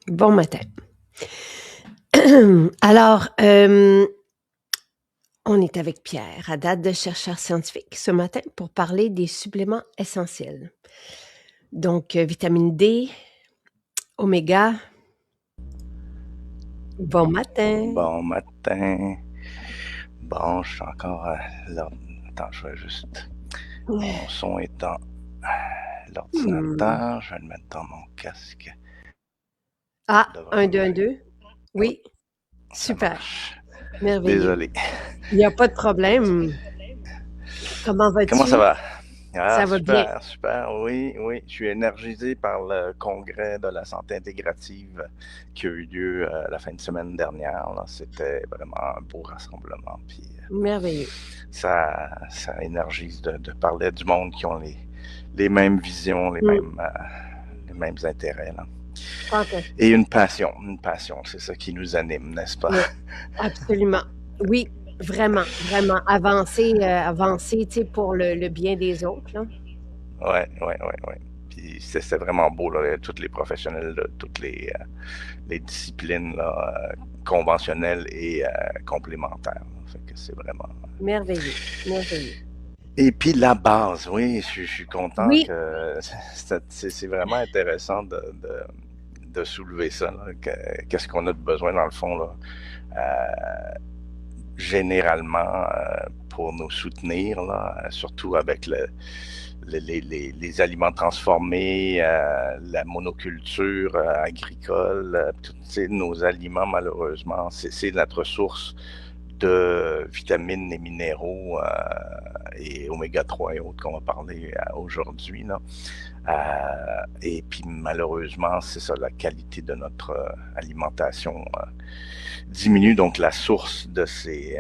Bon matin. Alors, on est avec Pierre, à date de chercheur scientifique, ce matin pour parler des suppléments essentiels. Donc, vitamine D, oméga. Bon matin. Bon matin. Bon, je suis encore à l'ordre. Attends, je vais juste. Mon son est dans l'ordinateur. Je vais le mettre dans mon casque. Ah, Ça devrait 1, 2, 1, marcher. 2. Oui, Ça super, marche. merveilleux. Désolé. Il n'y a pas de problème. Comment Comment ça vas-tu? va? Ah, Ça va bien. super, super. Oui, oui. Je suis énergisé par le congrès de la santé intégrative qui a eu lieu la fin de semaine dernière. Là. C'était vraiment un beau rassemblement. Puis Merveilleux. ça énergise de parler du monde qui ont les mêmes visions, les mêmes intérêts. Là. Fantastique. Et une passion, c'est ça qui nous anime, n'est-ce pas? Oui, absolument. Oui, vraiment, vraiment. Avancer, tu sais, pour le bien des autres, là. Ouais. Puis c'était vraiment beau, là, tous les professionnels de toutes les disciplines là, conventionnelles et complémentaires. Là. Fait que c'est vraiment. Merveilleux, merveilleux. Et puis la base, oui, je suis content Oui, que c'est vraiment intéressant de soulever ça. Là. Qu'est-ce qu'on a de besoin dans le fond là, généralement pour nous soutenir, là, surtout avec les aliments transformés, la monoculture agricole, tous nos aliments malheureusement, c'est notre source de vitamines et minéraux et oméga 3 et autres qu'on va parler aujourd'hui. Là. Et puis malheureusement, c'est ça, la qualité de notre alimentation diminue, donc la source de ces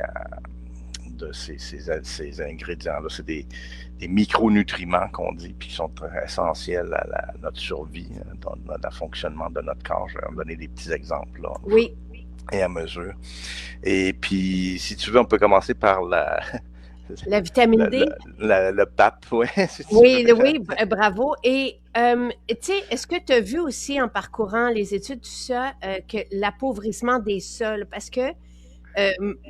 ingrédients-là. C'est des micronutriments qu'on dit, puis qui sont très essentiels à notre survie, dans le fonctionnement de notre corps. Je vais en donner des petits exemples là, au fur oui. et à mesure. Et puis, si tu veux, on peut commencer par La vitamine D? le pape, ouais, si tu veux. Oui, oui, bravo. Et, tu sais, est-ce que tu as vu aussi en parcourant les études, tout ça, que l'appauvrissement des sols, parce que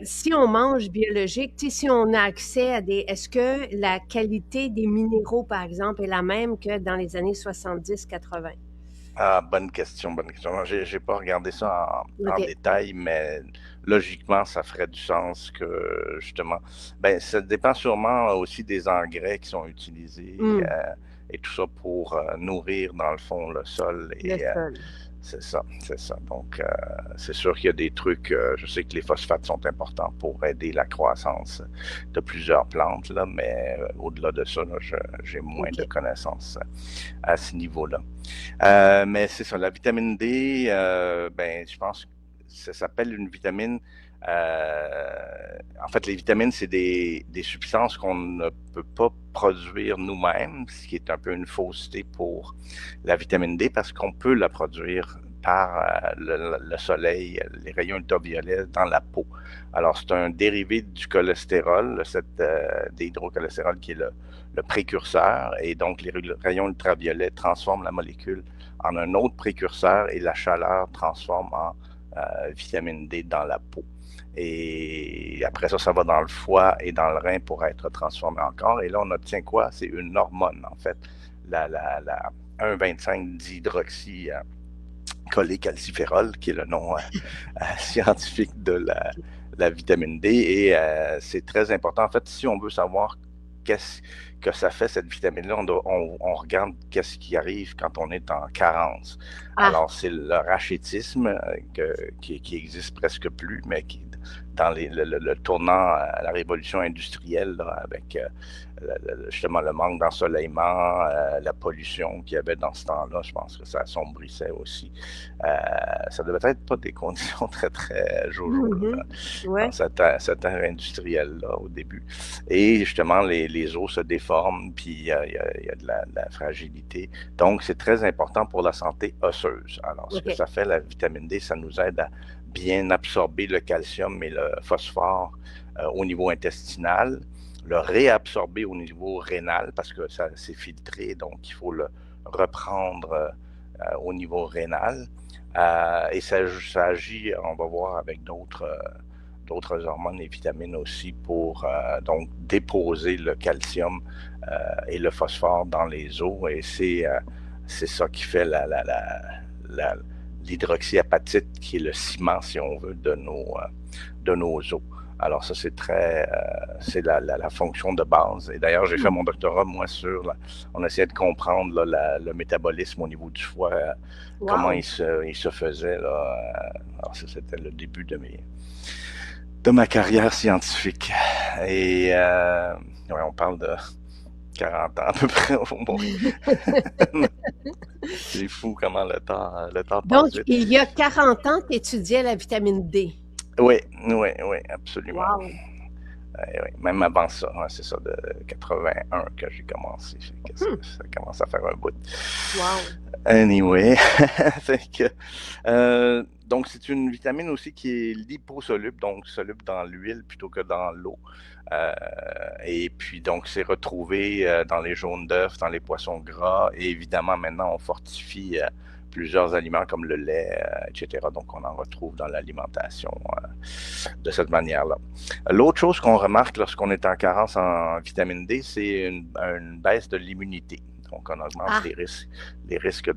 si on mange biologique, tu sais, si on a accès à des... Est-ce que la qualité des minéraux, par exemple, est la même que dans les années 70-80? Ah, bonne question, bonne question. Non, j'ai pas regardé ça en OK. détail, mais logiquement, ça ferait du sens que, justement, ben, ça dépend sûrement aussi des engrais qui sont utilisés Hmm, et tout ça pour nourrir, dans le fond, le sol. le Et sol. c'est ça, c'est ça. Donc, c'est sûr qu'il y a des trucs, je sais que les phosphates sont importants pour aider la croissance de plusieurs plantes, là, mais au-delà de ça, là, j'ai moins de OK. connaissances à ce niveau-là. Mais c'est ça, la vitamine D, ben, je pense que ça s'appelle une vitamine. En fait, les vitamines, c'est des substances qu'on ne peut pas produire nous-mêmes, ce qui est un peu une fausseté pour la vitamine D parce qu'on peut la produire par le soleil, les rayons ultraviolets dans la peau. Alors, c'est un dérivé du cholestérol, des hydrocholestérol qui est le précurseur, et donc les rayons ultraviolets transforment la molécule en un autre précurseur et la chaleur transforme en vitamine D dans la peau. Et après ça, ça va dans le foie et dans le rein pour être transformé encore. Et là, on obtient quoi? C'est une hormone, en fait, la 1,25 dihydroxy cholécalciférol, qui est le nom scientifique de la vitamine D. Et c'est très important. En fait, si on veut savoir qu'est-ce que ça fait, cette vitamine-là, on regarde qu'est-ce qui arrive quand on est en carence. Ah, Alors, c'est le rachitisme qui existe presque plus, mais qui dans le tournant à la révolution industrielle, là, avec justement le manque d'ensoleillement, la pollution qu'il y avait dans ce temps-là, je pense que ça assombrissait aussi. Ça devait être pas des conditions très, très jojo là, dans ouais. cette ère industrielle-là au début. Et justement, les os se déforment, puis il y a de la fragilité. Donc, c'est très important pour la santé osseuse. Alors, ce que OK. ça fait, la vitamine D, ça nous aide à bien absorber le calcium et le phosphore au niveau intestinal, le réabsorber au niveau rénal parce que ça s'est filtré, donc il faut le reprendre au niveau rénal. Et ça agit, on va voir, avec d'autres hormones et vitamines aussi pour donc déposer le calcium et le phosphore dans les os. Et c'est ça qui fait l'hydroxyapatite, qui est le ciment, si on veut, de nos os. Alors ça, c'est la fonction de base. Et d'ailleurs, j'ai fait mon doctorat, moi, on essayait de comprendre là, le métabolisme au niveau du foie, comment il se faisait. Là. Alors ça, c'était le début de ma carrière scientifique. Et ouais, on parle de 40 ans à peu près. Bon. C'est fou comment le temps passe Donc, vite. il y a 40 ans, tu étudiais la vitamine D. Oui, absolument. Wow. Oui, même avant ça, hein, c'est ça, de 81 que j'ai commencé. Ça commence à faire un bout. Wow. Anyway, donc c'est une vitamine aussi qui est liposoluble, donc soluble dans l'huile plutôt que dans l'eau. Et puis donc c'est retrouvé dans les jaunes d'œufs, dans les poissons gras, et évidemment maintenant on fortifie plusieurs aliments comme le lait, etc. Donc on en retrouve dans l'alimentation de cette manière-là. L'autre chose qu'on remarque lorsqu'on est en carence en vitamine D, c'est une baisse de l'immunité. Donc, on augmente les risques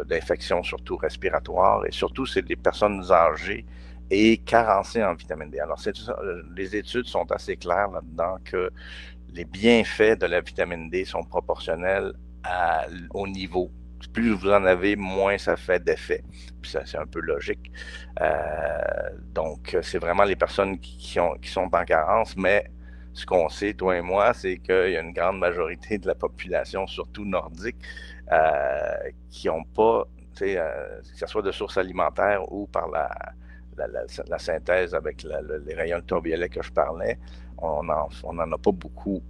d'infection, surtout respiratoires, et surtout, c'est des personnes âgées et carencées en vitamine D. Alors, les études sont assez claires là-dedans que les bienfaits de la vitamine D sont proportionnels au niveau. Plus vous en avez, moins ça fait d'effet. Puis ça, c'est un peu logique. Donc, c'est vraiment les personnes qui sont en carence, mais ce qu'on sait, toi et moi, c'est qu'il y a une grande majorité de la population, surtout nordique, qui n'ont pas, que ce soit de source alimentaire ou par la synthèse avec les rayons ultraviolets que je parlais, on n'en a pas beaucoup.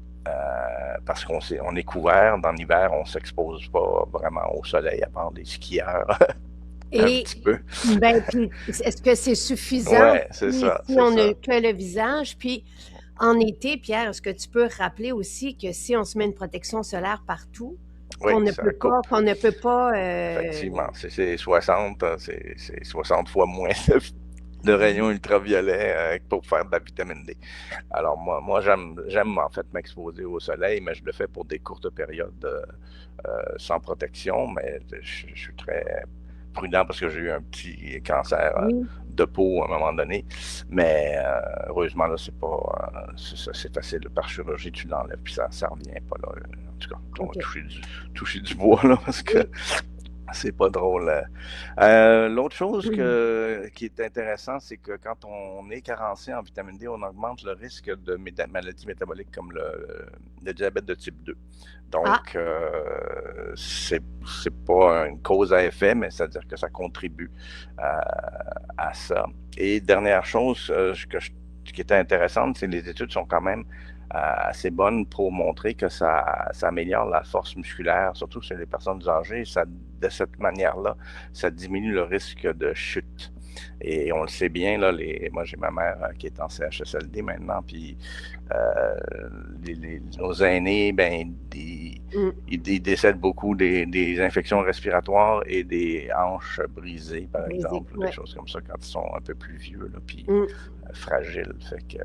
Parce qu'on est couvert. Dans l'hiver, on ne s'expose pas vraiment au soleil, à part des skieurs. Un petit peu. Ben, puis, est-ce que c'est suffisant? Oui, c'est ça. Si on n'a que le visage, puis en été, Pierre, est-ce que tu peux rappeler aussi que si on se met une protection solaire partout, qu'on ne peut pas... Effectivement, c'est 60 fois moins de rayons ultraviolets pour faire de la vitamine D. Alors moi j'aime en fait m'exposer au soleil, mais je le fais pour des courtes périodes sans protection, mais je suis très prudent parce que j'ai eu un petit cancer de peau à un moment donné. Mais heureusement, là, c'est facile. Par chirurgie, tu l'enlèves, puis ça revient pas là. En tout cas, on va toucher du bois là, parce que c'est pas drôle. L'autre chose qui est intéressant, c'est que quand on est carencé en vitamine D, on augmente le risque de maladies métaboliques comme le diabète de type 2. Donc, c'est pas une cause à effet, mais c'est-à-dire que ça contribue à ça. Et dernière chose qui était intéressante, c'est que les études sont quand même assez bonnes pour montrer que ça améliore la force musculaire, surtout chez les personnes âgées. De cette manière-là, ça diminue le risque de chute. Et on le sait bien, là, moi j'ai ma mère qui est en CHSLD maintenant, puis nos aînés, ben, ils décèdent beaucoup des infections respiratoires et des hanches brisées, par exemple, des choses comme ça quand ils sont un peu plus vieux, là, puis fragiles. Fait que,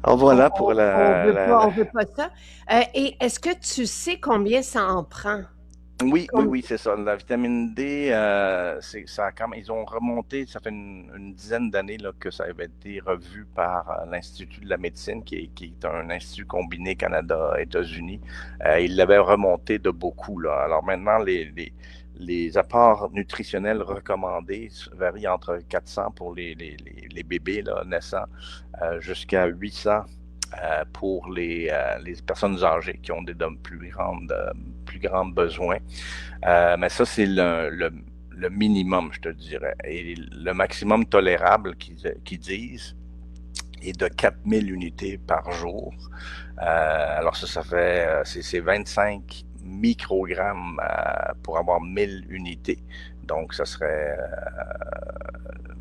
alors voilà pour on veut pas ça. Et est-ce que tu sais combien ça en prend? Oui, c'est ça. La vitamine D, ils ont remonté, ça fait une dizaine d'années là, que ça avait été revu par l'Institut de la médecine, qui est un institut combiné Canada-États-Unis. Ils l'avaient remonté de beaucoup, là. Alors maintenant, les apports nutritionnels recommandés varient entre 400 pour les bébés là, naissants jusqu'à 800 pour les personnes âgées qui ont des plus grands besoins. Mais ça, c'est le minimum, je te dirais. Et le maximum tolérable qu'ils disent est de 4000 unités par jour. Alors ça fait, c'est 25 microgrammes pour avoir 1000 unités. Donc, ça serait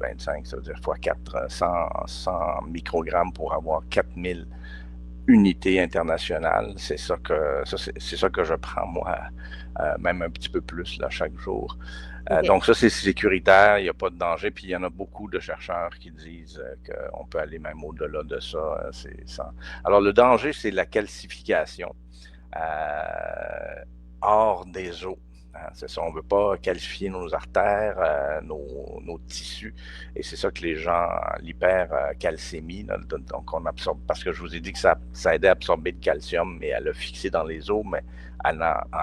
25, ça veut dire x 4, 100 microgrammes pour avoir 4000 unité internationale. C'est ça que je prends moi, même un petit peu plus là, chaque jour. OK. Donc ça, c'est sécuritaire, il n'y a pas de danger, puis il y en a beaucoup de chercheurs qui disent qu'on peut aller même au-delà de ça. Alors le danger, c'est la calcification hors des os. C'est ça, on ne veut pas calcifier nos artères, nos tissus, et c'est ça que les gens, l'hypercalcémie, donc on absorbe, parce que je vous ai dit que ça aidait à absorber le calcium et à le fixer dans les os, mais à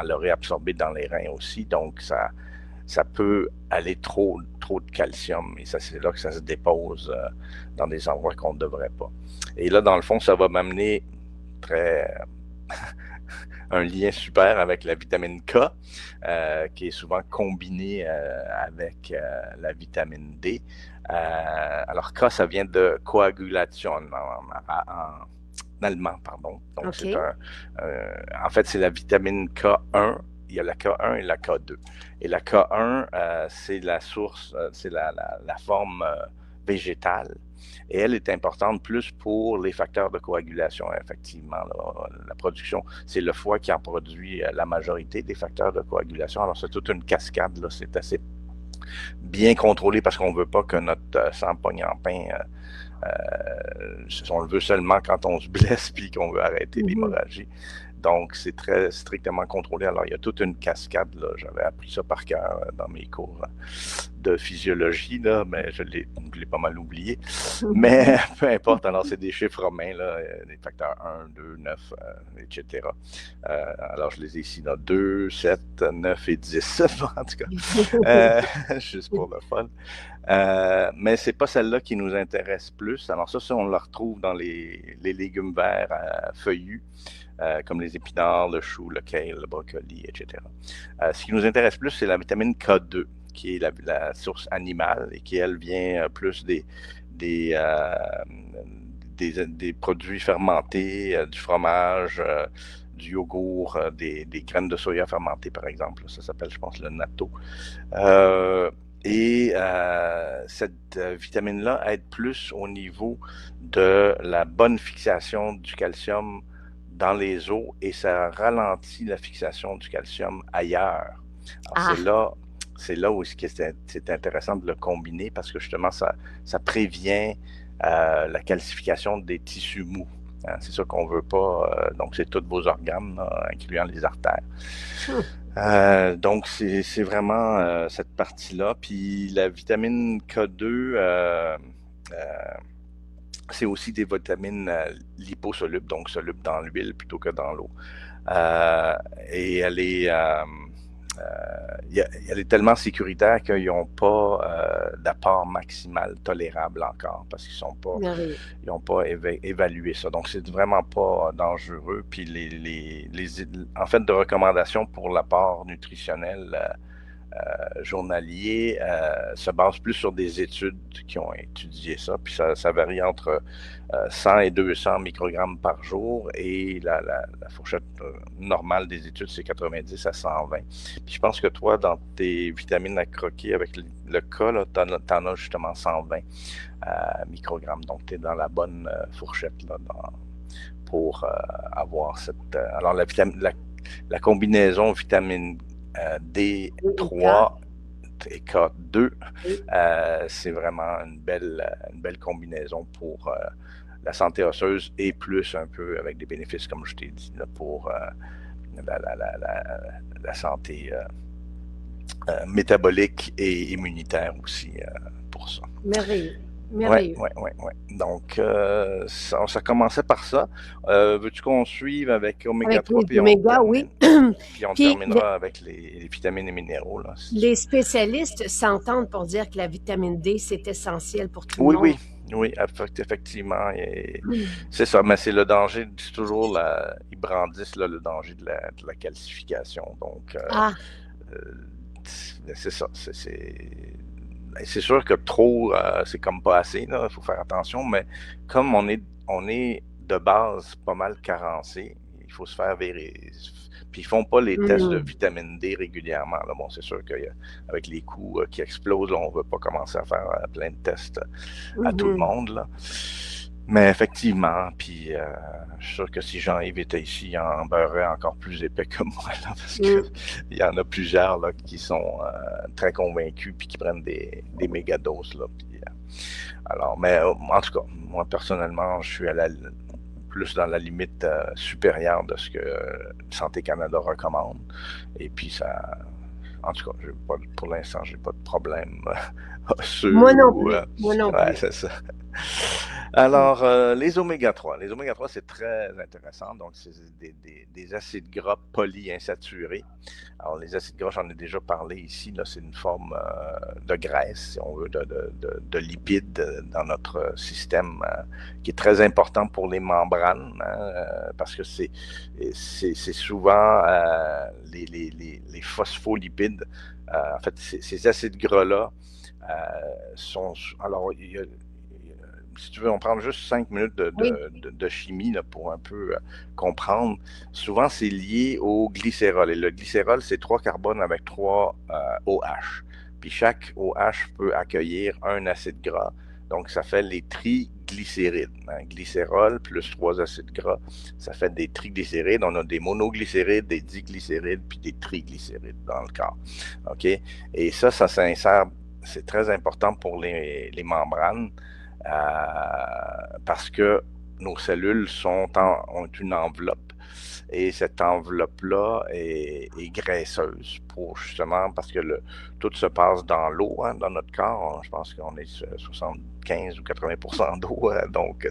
le réabsorber dans les reins aussi, donc ça peut aller trop de calcium, et ça c'est là que ça se dépose dans des endroits qu'on ne devrait pas. Et là, dans le fond, ça va m'amener un lien super avec la vitamine K, qui est souvent combinée avec la vitamine D. Alors K, ça vient de coagulation en allemand, pardon. Donc OK. en fait, c'est la vitamine K1. Il y a la K1 et la K2. Et la K1, c'est la source, c'est la forme végétale. Et elle est importante plus pour les facteurs de coagulation, effectivement. Là, la production, c'est le foie qui en produit la majorité des facteurs de coagulation. Alors, c'est toute une cascade, là. C'est assez bien contrôlé parce qu'on ne veut pas que notre sang pogne en pain. On le veut seulement quand on se blesse puis qu'on veut arrêter l'hémorragie. Donc, c'est très strictement contrôlé. Alors, il y a toute une cascade, là. J'avais appris ça par cœur dans mes cours de physiologie, là, mais je l'ai pas mal oublié. Mais peu importe, alors c'est des chiffres romains, là, des facteurs 1, 2, 9, etc. Alors, je les ai ici dans 2, 7, 9 et 10, en tout cas, juste pour le fun. Mais c'est pas celle-là qui nous intéresse plus. Alors ça on la retrouve dans les légumes verts feuillus, comme les épinards, le chou, le kale, le brocoli, etc. Ce qui nous intéresse plus, c'est la vitamine K2, qui est la source animale et qui, elle, vient plus des produits fermentés, du fromage, du yogourt, des graines de soya fermentées, par exemple. Ça s'appelle, je pense, le natto. Et cette vitamine-là aide plus au niveau de la bonne fixation du calcium dans les os et ça ralentit la fixation du calcium ailleurs. Alors c'est là où c'est intéressant de le combiner parce que justement ça prévient la calcification des tissus mous. Hein, c'est ça qu'on veut pas. Donc c'est tous vos organes, là, incluant les artères. Donc, c'est vraiment cette partie-là. Puis la vitamine K2, c'est aussi des vitamines liposolubles, donc solubles dans l'huile plutôt que dans l'eau. Et elle est tellement sécuritaire qu'ils n'ont pas d'apport maximal tolérable encore parce qu'ils n'ont pas évalué ça. Donc, c'est vraiment pas dangereux. Puis, en fait, de recommandations pour l'apport nutritionnel journalier se base plus sur des études qui ont étudié ça. Puis, ça varie entre 100 et 200 microgrammes par jour et la fourchette normale des études, c'est 90 à 120. Puis je pense que toi, dans tes vitamines à croquer avec le cas, tu en as justement 120 microgrammes. Donc, tu es dans la bonne fourchette là, pour avoir cette... alors, la combinaison vitamine D3 et K2, c'est vraiment une belle combinaison pour la santé osseuse et plus un peu avec des bénéfices, comme je t'ai dit, là, pour la santé métabolique et immunitaire aussi pour ça. Merveilleux. Oui. Donc, ça commençait par ça. Veux-tu qu'on suive avec Oméga 3? Avec les oméga, oui. Puis on terminera avec les vitamines et minéraux. Là, les spécialistes s'entendent pour dire que la vitamine D, c'est essentiel pour tout le monde. Oui, effectivement. C'est ça, mais c'est le danger, c'est toujours, ils brandissent là, le danger de la calcification. Donc, c'est ça. C'est sûr que trop, c'est comme pas assez, il faut faire attention, mais comme on est de base pas mal carencé, il faut se faire vérifier. Puis ils font pas les tests de vitamine D régulièrement. Là. Bon, c'est sûr qu'avec les coûts qui explosent, là, on ne veut pas commencer à faire plein de tests à tout le monde. Là. Mais effectivement, puis je suis sûr que si Jean-Yves était ici, il en beurrait encore plus épais que moi, là, parce que Mm. il y en a plusieurs là, qui sont très convaincus puis qui prennent des méga doses. Là, puis, alors, mais en tout cas, moi personnellement, je suis plus dans la limite supérieure de ce que Santé Canada recommande. Et puis ça, en tout cas, pour l'instant, j'ai pas de problème Moi osseux non ou plus. Moi non ouais, plus. c'est ça. Mm. Alors, les oméga 3. Les oméga 3, c'est très intéressant. Donc, c'est des acides gras polyinsaturés. Alors, les acides gras, j'en ai déjà parlé ici. Là, c'est une forme de graisse, si on veut, de lipides dans notre système qui est très important pour les membranes parce que c'est souvent les phospholipides. En fait, ces acides gras-là sont. Alors, si tu veux, on prend juste 5 minutes Oui. de chimie là, pour un peu comprendre. Souvent, c'est lié au glycérol. Et le glycérol, c'est 3 carbones avec 3 OH. Puis chaque OH peut accueillir un acide gras. Donc, ça fait les triglycérides. Hein. Glycérol plus 3 acides gras, ça fait des triglycérides. On a des monoglycérides, des diglycérides, puis des triglycérides dans le corps. OK? Et ça s'insère, c'est très important pour les membranes parce que nos cellules ont une enveloppe. Et cette enveloppe-là est graisseuse pour justement parce que tout se passe dans l'eau, hein, dans notre corps. Je pense qu'on est 75 ou 80% d'eau, donc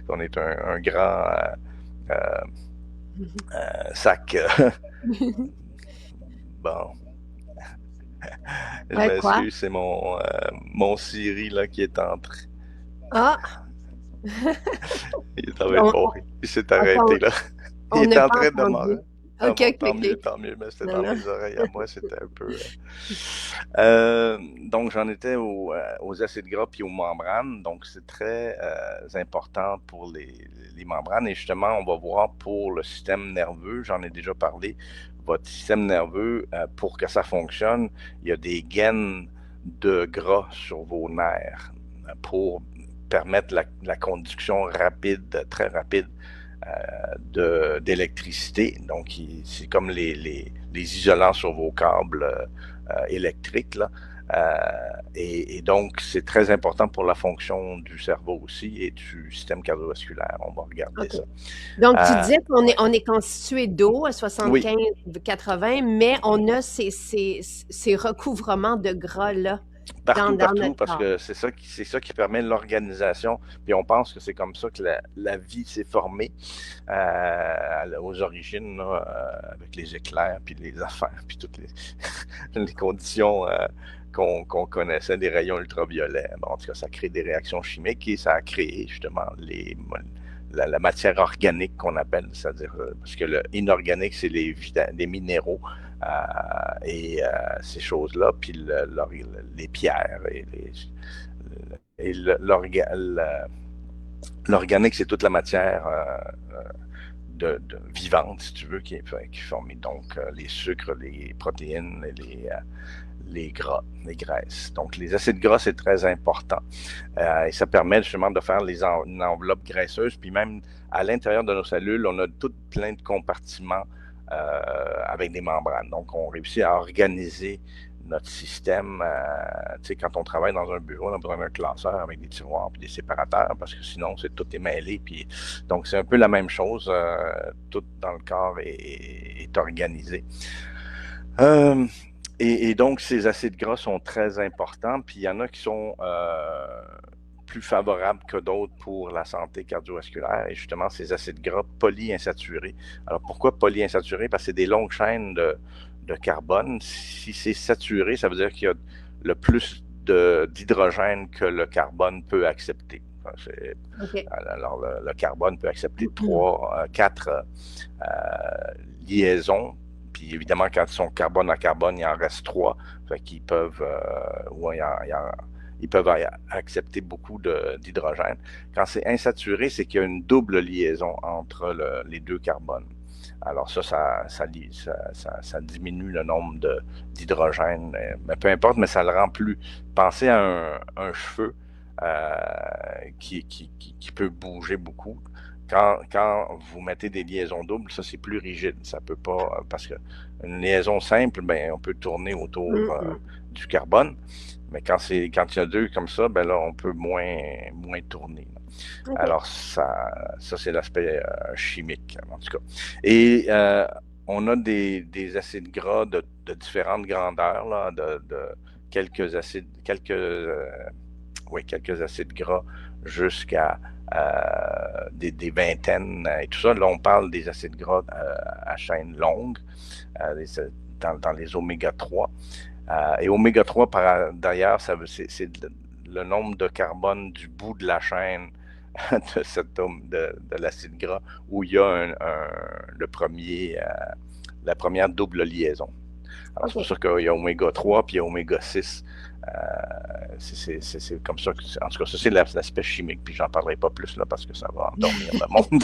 on est un grand sac. Bon, je Quoi? m'excuse, c'est mon Siri là, qui est entré. Ah, Il est en train de on, mourir. Il s'est attends, arrêté là. Il on est n'a en pas train de entendu. mourir. Ah OK, bon, OK, OK. tant mieux, mais c'était Non, dans non. mes oreilles à moi, c'était un peu. Donc, j'en étais aux acides gras puis aux membranes. Donc, c'est très important pour les membranes. Et justement, on va voir pour le système nerveux, j'en ai déjà parlé. Votre système nerveux, pour que ça fonctionne, il y a des gaines de gras sur vos nerfs pour permettre la conduction rapide, très rapide d'électricité. Donc, c'est comme les isolants sur vos câbles électriques. Là. Et donc, c'est très important pour la fonction du cerveau aussi et du système cardiovasculaire. On va regarder OK. ça. Donc, tu disais qu'on Ouais. on est constitué d'eau à Oui, 75-80, mais on a ces recouvrements de gras-là partout, dans partout, notre parce corps. que c'est ça qui permet l'organisation. Puis on pense que c'est comme ça que la vie s'est formée aux origines, là, avec les éclairs, puis les affaires, puis toutes les conditions qu'on connaissait des rayons ultraviolets. Bon, en tout cas, ça crée des réactions chimiques et ça a créé justement la matière organique qu'on appelle, c'est-à-dire, parce que le inorganique, c'est les minéraux et ces choses-là, puis les pierres et l'organique, c'est toute la matière vivante, si tu veux, qui est formée. Donc, les sucres, les protéines, les gras, les graisses. Donc, les acides gras, c'est très important. Et ça permet justement de faire une enveloppe graisseuse. Puis même à l'intérieur de nos cellules, on a tout plein de compartiments avec des membranes. Donc, on réussit à organiser notre système. Tu sais, quand on travaille dans un bureau, on a besoin d'un classeur avec des tiroirs et des séparateurs parce que sinon, tout est mêlé. Puis, donc, c'est un peu la même chose. Tout dans le corps est organisé. Euh, et donc, ces acides gras sont très importants. Puis, il y en a qui sont plus favorables que d'autres pour la santé cardiovasculaire. Et justement, ces acides gras polyinsaturés. Alors, pourquoi polyinsaturés? Parce que c'est des longues chaînes de carbone. Si c'est saturé, ça veut dire qu'il y a le plus d'hydrogène que le carbone peut accepter. OK. Alors, le carbone peut accepter 4 liaisons. Puis évidemment, quand ils sont carbone à carbone, il en reste 3. Fait qu'ils peuvent, ils peuvent accepter beaucoup d'hydrogène. Quand c'est insaturé, c'est qu'il y a une double liaison entre les 2 carbones. Alors ça diminue le nombre d'hydrogène. Mais peu importe, mais ça le rend plus. Pensez à un cheveu. qui peut bouger beaucoup. Quand vous mettez des liaisons doubles, ça c'est plus rigide. Ça peut pas, parce que une liaison simple, ben on peut tourner autour du carbone. Mais quand il y a deux comme ça, ben là on peut moins tourner. OK. Alors ça c'est l'aspect chimique en tout cas. Et on a des acides gras de différentes grandeurs là, de quelques acides gras jusqu'à des vingtaines et tout ça. Là, on parle des acides gras à chaîne longue, dans les oméga 3. Et oméga 3, d'ailleurs, c'est le nombre de carbone du bout de la chaîne de l'acide gras où il y a la première double liaison. Alors, c'est pour ça qu'il y a oméga 3 puis il y a oméga 6. C'est comme ça. En tout cas, ça, c'est l'aspect chimique. Puis, j'en parlerai pas plus là parce que ça va endormir le monde.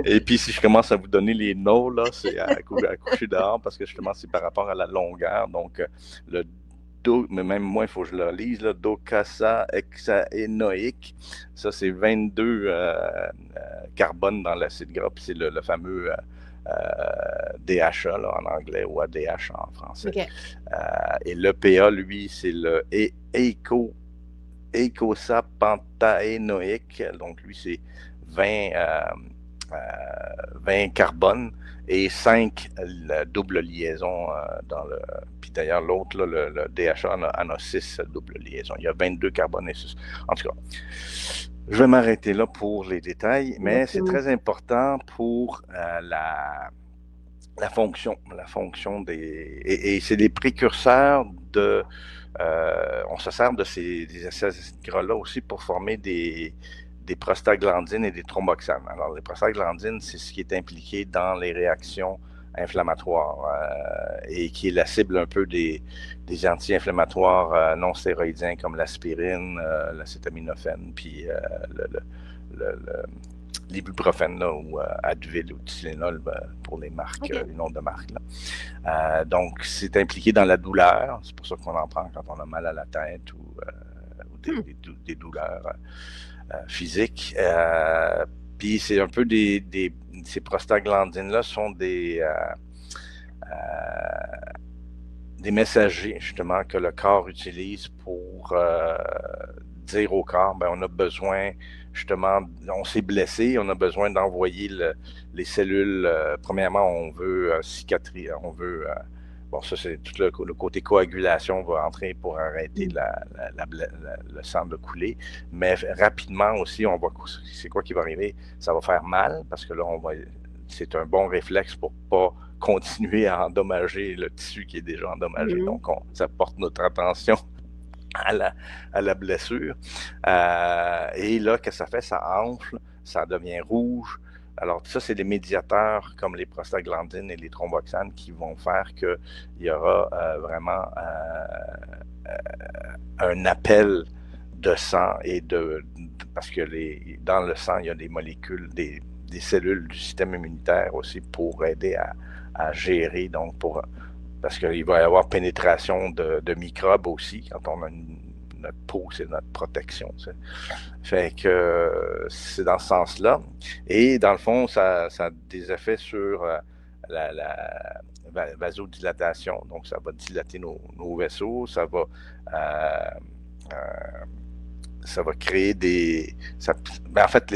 Et puis, si je commence à vous donner les noms, là, c'est à coucher dehors parce que justement, c'est par rapport à la longueur. Donc, mais même moi, il faut que je le lise, là, docosahexaénoïque. Ça, c'est 22 carbone dans l'acide gras. Puis, c'est le fameux DHA là, en anglais ou ADH en français. Okay. Et l'EPA, lui, c'est le eicosapentaénoïque. Donc, lui, c'est 20 carbone et 5 double liaison dans le. Puis d'ailleurs, l'autre, là, le DHA, en a 6 double liaisons. Il y a 22 carbone et 6. En tout cas, je vais m'arrêter là pour les détails, mais c'est très important pour la fonction des. Et c'est des précurseurs de. On se sert de des acides gras-là aussi pour former des prostaglandines et des thromboxanes. Alors, les prostaglandines, c'est ce qui est impliqué dans les réactions inflammatoires et qui est la cible un peu des anti-inflammatoires non stéroïdiens comme l'aspirine, l'acétaminophène, puis l'ibuprofène là, ou Advil ou Tylenol pour les marques, les noms de marques. Là. Donc, c'est impliqué dans la douleur. C'est pour ça qu'on en prend quand on a mal à la tête ou des douleurs physiques. Puis c'est un peu ces prostaglandines-là sont des messagers justement que le corps utilise pour dire au corps, ben on a besoin justement, on s'est blessé, on a besoin d'envoyer les cellules. Premièrement, on veut cicatriser, on veut bon, ça c'est tout le côté coagulation va entrer pour arrêter le sang de couler, mais rapidement aussi, c'est quoi qui va arriver? Ça va faire mal parce que là, c'est un bon réflexe pour pas continuer à endommager le tissu qui est déjà endommagé. Donc, ça porte notre attention à la blessure. Et là, qu'est-ce que ça fait? Ça enfle, ça devient rouge. Alors, ça, c'est des médiateurs comme les prostaglandines et les thromboxanes qui vont faire qu'il y aura vraiment un appel de sang parce que dans le sang, il y a des molécules, des cellules du système immunitaire aussi pour aider à gérer, donc parce qu'il va y avoir pénétration de microbes aussi quand on a notre peau, c'est notre protection. T'sais. Fait que c'est dans ce sens-là. Et dans le fond, ça a des effets sur la vasodilatation. Donc, ça va dilater nos vaisseaux. Ça va créer en fait,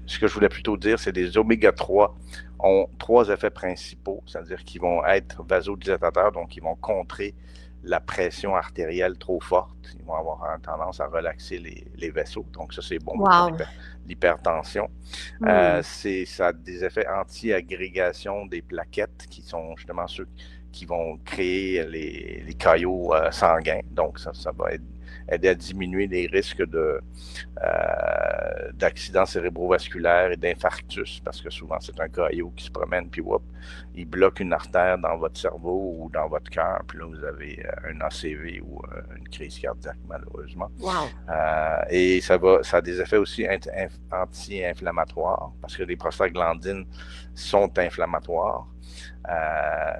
ce que je voulais plutôt dire, c'est des oméga 3 ont 3 effets principaux, c'est-à-dire qu'ils vont être vasodilatateurs, donc ils vont contrer la pression artérielle trop forte. Ils vont avoir tendance à relaxer les vaisseaux. Donc, ça, c'est bon pour l'hypertension. Ça a des effets anti-agrégation des plaquettes qui sont justement ceux qui vont créer les caillots sanguins. Donc, ça va aider à diminuer les risques d'accidents cérébrovasculaires et d'infarctus, parce que souvent c'est un caillot qui se promène, puis whoop, il bloque une artère dans votre cerveau ou dans votre cœur, puis là vous avez un ACV ou une crise cardiaque, malheureusement. Wow. Et ça a des effets aussi anti-inflammatoires, parce que les prostaglandines sont inflammatoires.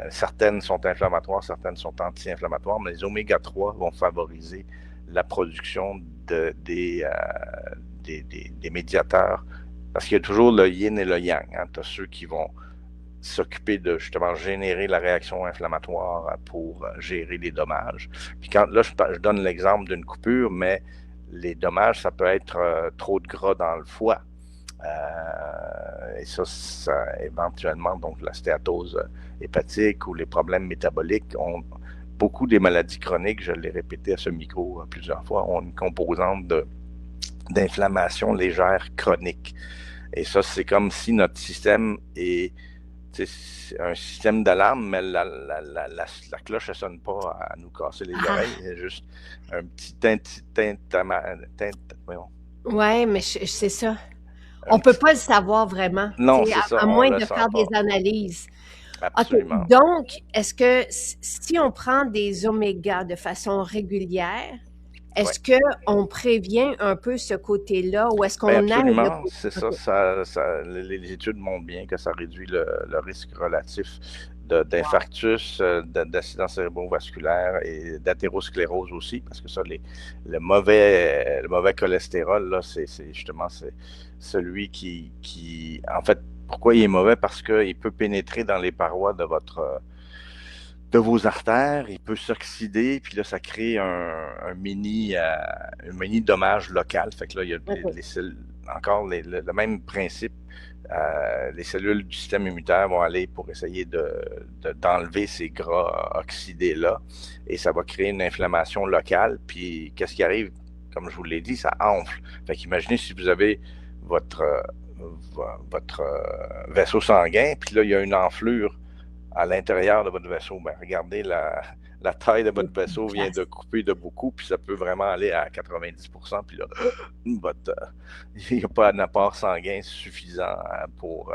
Certaines sont inflammatoires, certaines sont anti-inflammatoires, mais les oméga-3 vont favoriser la production des médiateurs, parce qu'il y a toujours le yin et le yang. Hein. Tu as ceux qui vont s'occuper de justement générer la réaction inflammatoire pour gérer les dommages. Puis là, je donne l'exemple d'une coupure, mais les dommages, ça peut être trop de gras dans le foie. Et ça, éventuellement, donc la stéatose hépatique ou les problèmes métaboliques ont beaucoup des maladies chroniques, je l'ai répété à ce micro plusieurs fois, ont une composante d'inflammation légère chronique. Et ça, c'est comme si notre système est un système d'alarme, mais la cloche ne sonne pas à nous casser les oreilles. C'est juste un petit Oui, mais c'est ça. On ne peut pas le savoir vraiment. Non, c'est ça. À moins de faire des analyses. Absolument. Okay. Donc, est-ce que si on prend des oméga de façon régulière, est-ce qu'on prévient un peu ce côté-là ou est-ce qu'on aide? Absolument, c'est ça, les études montrent bien que ça réduit le risque relatif d'infarctus, d'accident cérébrovasculaire et d'athérosclérose aussi, parce que ça, le mauvais cholestérol, là, c'est justement celui qui, en fait, pourquoi il est mauvais? Parce qu'il peut pénétrer dans les parois de vos artères, il peut s'oxyder, puis là, ça crée un mini dommage local. Fait que là, il y a le même principe. Les cellules du système immunitaire vont aller pour essayer d'enlever ces gras oxydés-là, et ça va créer une inflammation locale. Puis, qu'est-ce qui arrive? Comme je vous l'ai dit, ça enfle. Fait qu'imaginez si vous avez votre vaisseau sanguin, puis là, il y a une enflure à l'intérieur de votre vaisseau. Ben, regardez, la taille de votre vaisseau vient de couper de beaucoup, puis ça peut vraiment aller à 90%, puis là, il n'y a pas un apport sanguin suffisant pour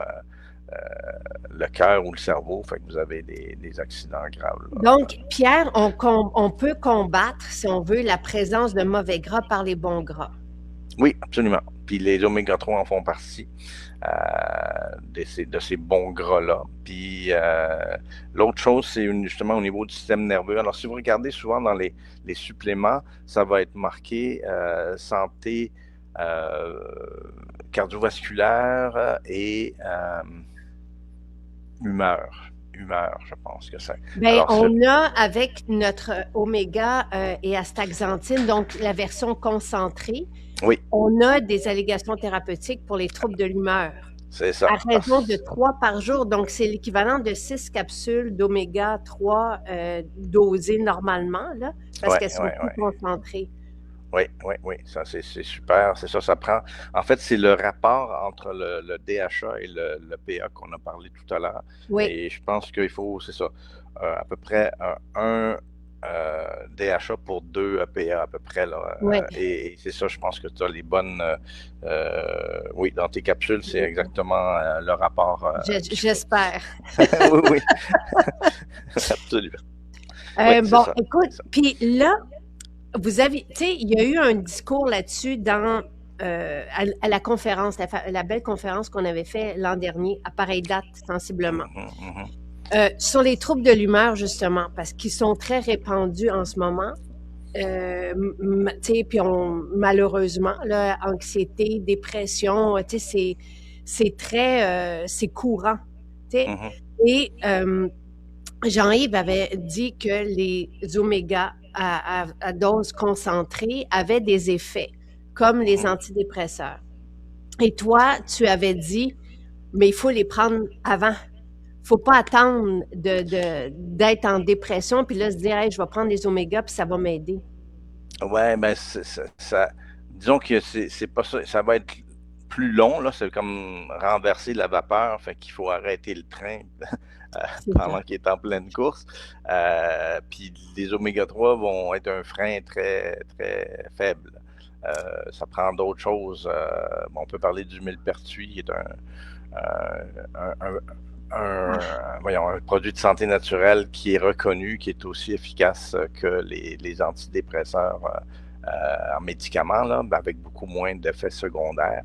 le cœur ou le cerveau, fait que vous avez des accidents graves. Là. Donc, Pierre, on peut combattre, si on veut, la présence de mauvais gras par les bons gras. Oui, absolument. Puis les oméga-3 en font partie de ces bons gras-là. Puis l'autre chose, c'est justement au niveau du système nerveux. Alors, si vous regardez souvent dans les suppléments, ça va être marqué santé cardiovasculaire et humeur, je pense que c'est. Bien, on a avec notre oméga et astaxanthine, donc la version concentrée, oui. On a des allégations thérapeutiques pour les troubles de l'humeur. C'est ça. À raison de 3 par jour, donc c'est l'équivalent de 6 capsules d'oméga 3 dosées normalement, là, parce qu'elles sont plus concentrées. Oui, ça c'est super, c'est ça, ça prend. En fait, c'est le rapport entre le DHA et le PA qu'on a parlé tout à l'heure. Oui. Et je pense qu'il faut, c'est ça, à peu près un DHA pour 2 EPA à peu près. Là, oui. Et c'est ça, je pense que tu as les bonnes... oui, dans tes capsules, c'est exactement le rapport. J'espère. oui. Absolument. Bon, écoute, puis là, vous avez, tu sais, il y a eu un discours là-dessus à la conférence, la belle conférence qu'on avait fait l'an dernier, à pareille date, sensiblement. Sur les troubles de l'humeur, justement, parce qu'ils sont très répandus en ce moment. Tu sais, puis malheureusement, là, anxiété, dépression, tu sais, c'est très, c'est courant, tu sais. Et Jean-Yves avait dit que les oméga à dose concentrée avaient des effets, comme les antidépresseurs. Et toi, tu avais dit, mais il faut les prendre avant. Il ne faut pas attendre d'être en dépression, puis là, se dire, hey, je vais prendre les oméga, puis ça va m'aider. Ouais, ben, ça, disons que c'est pas ça. Ça va être plus long, là. C'est comme renverser la vapeur, fait qu'il faut arrêter le train C'est ça. pendant qu'il est en pleine course. Puis les oméga 3 vont être un frein très, très faible. Ça prend d'autres choses. Bon, on peut parler du millepertuis, qui est un produit de santé naturelle qui est reconnu, qui est aussi efficace que les antidépresseurs en médicaments, là, avec beaucoup moins d'effets secondaires.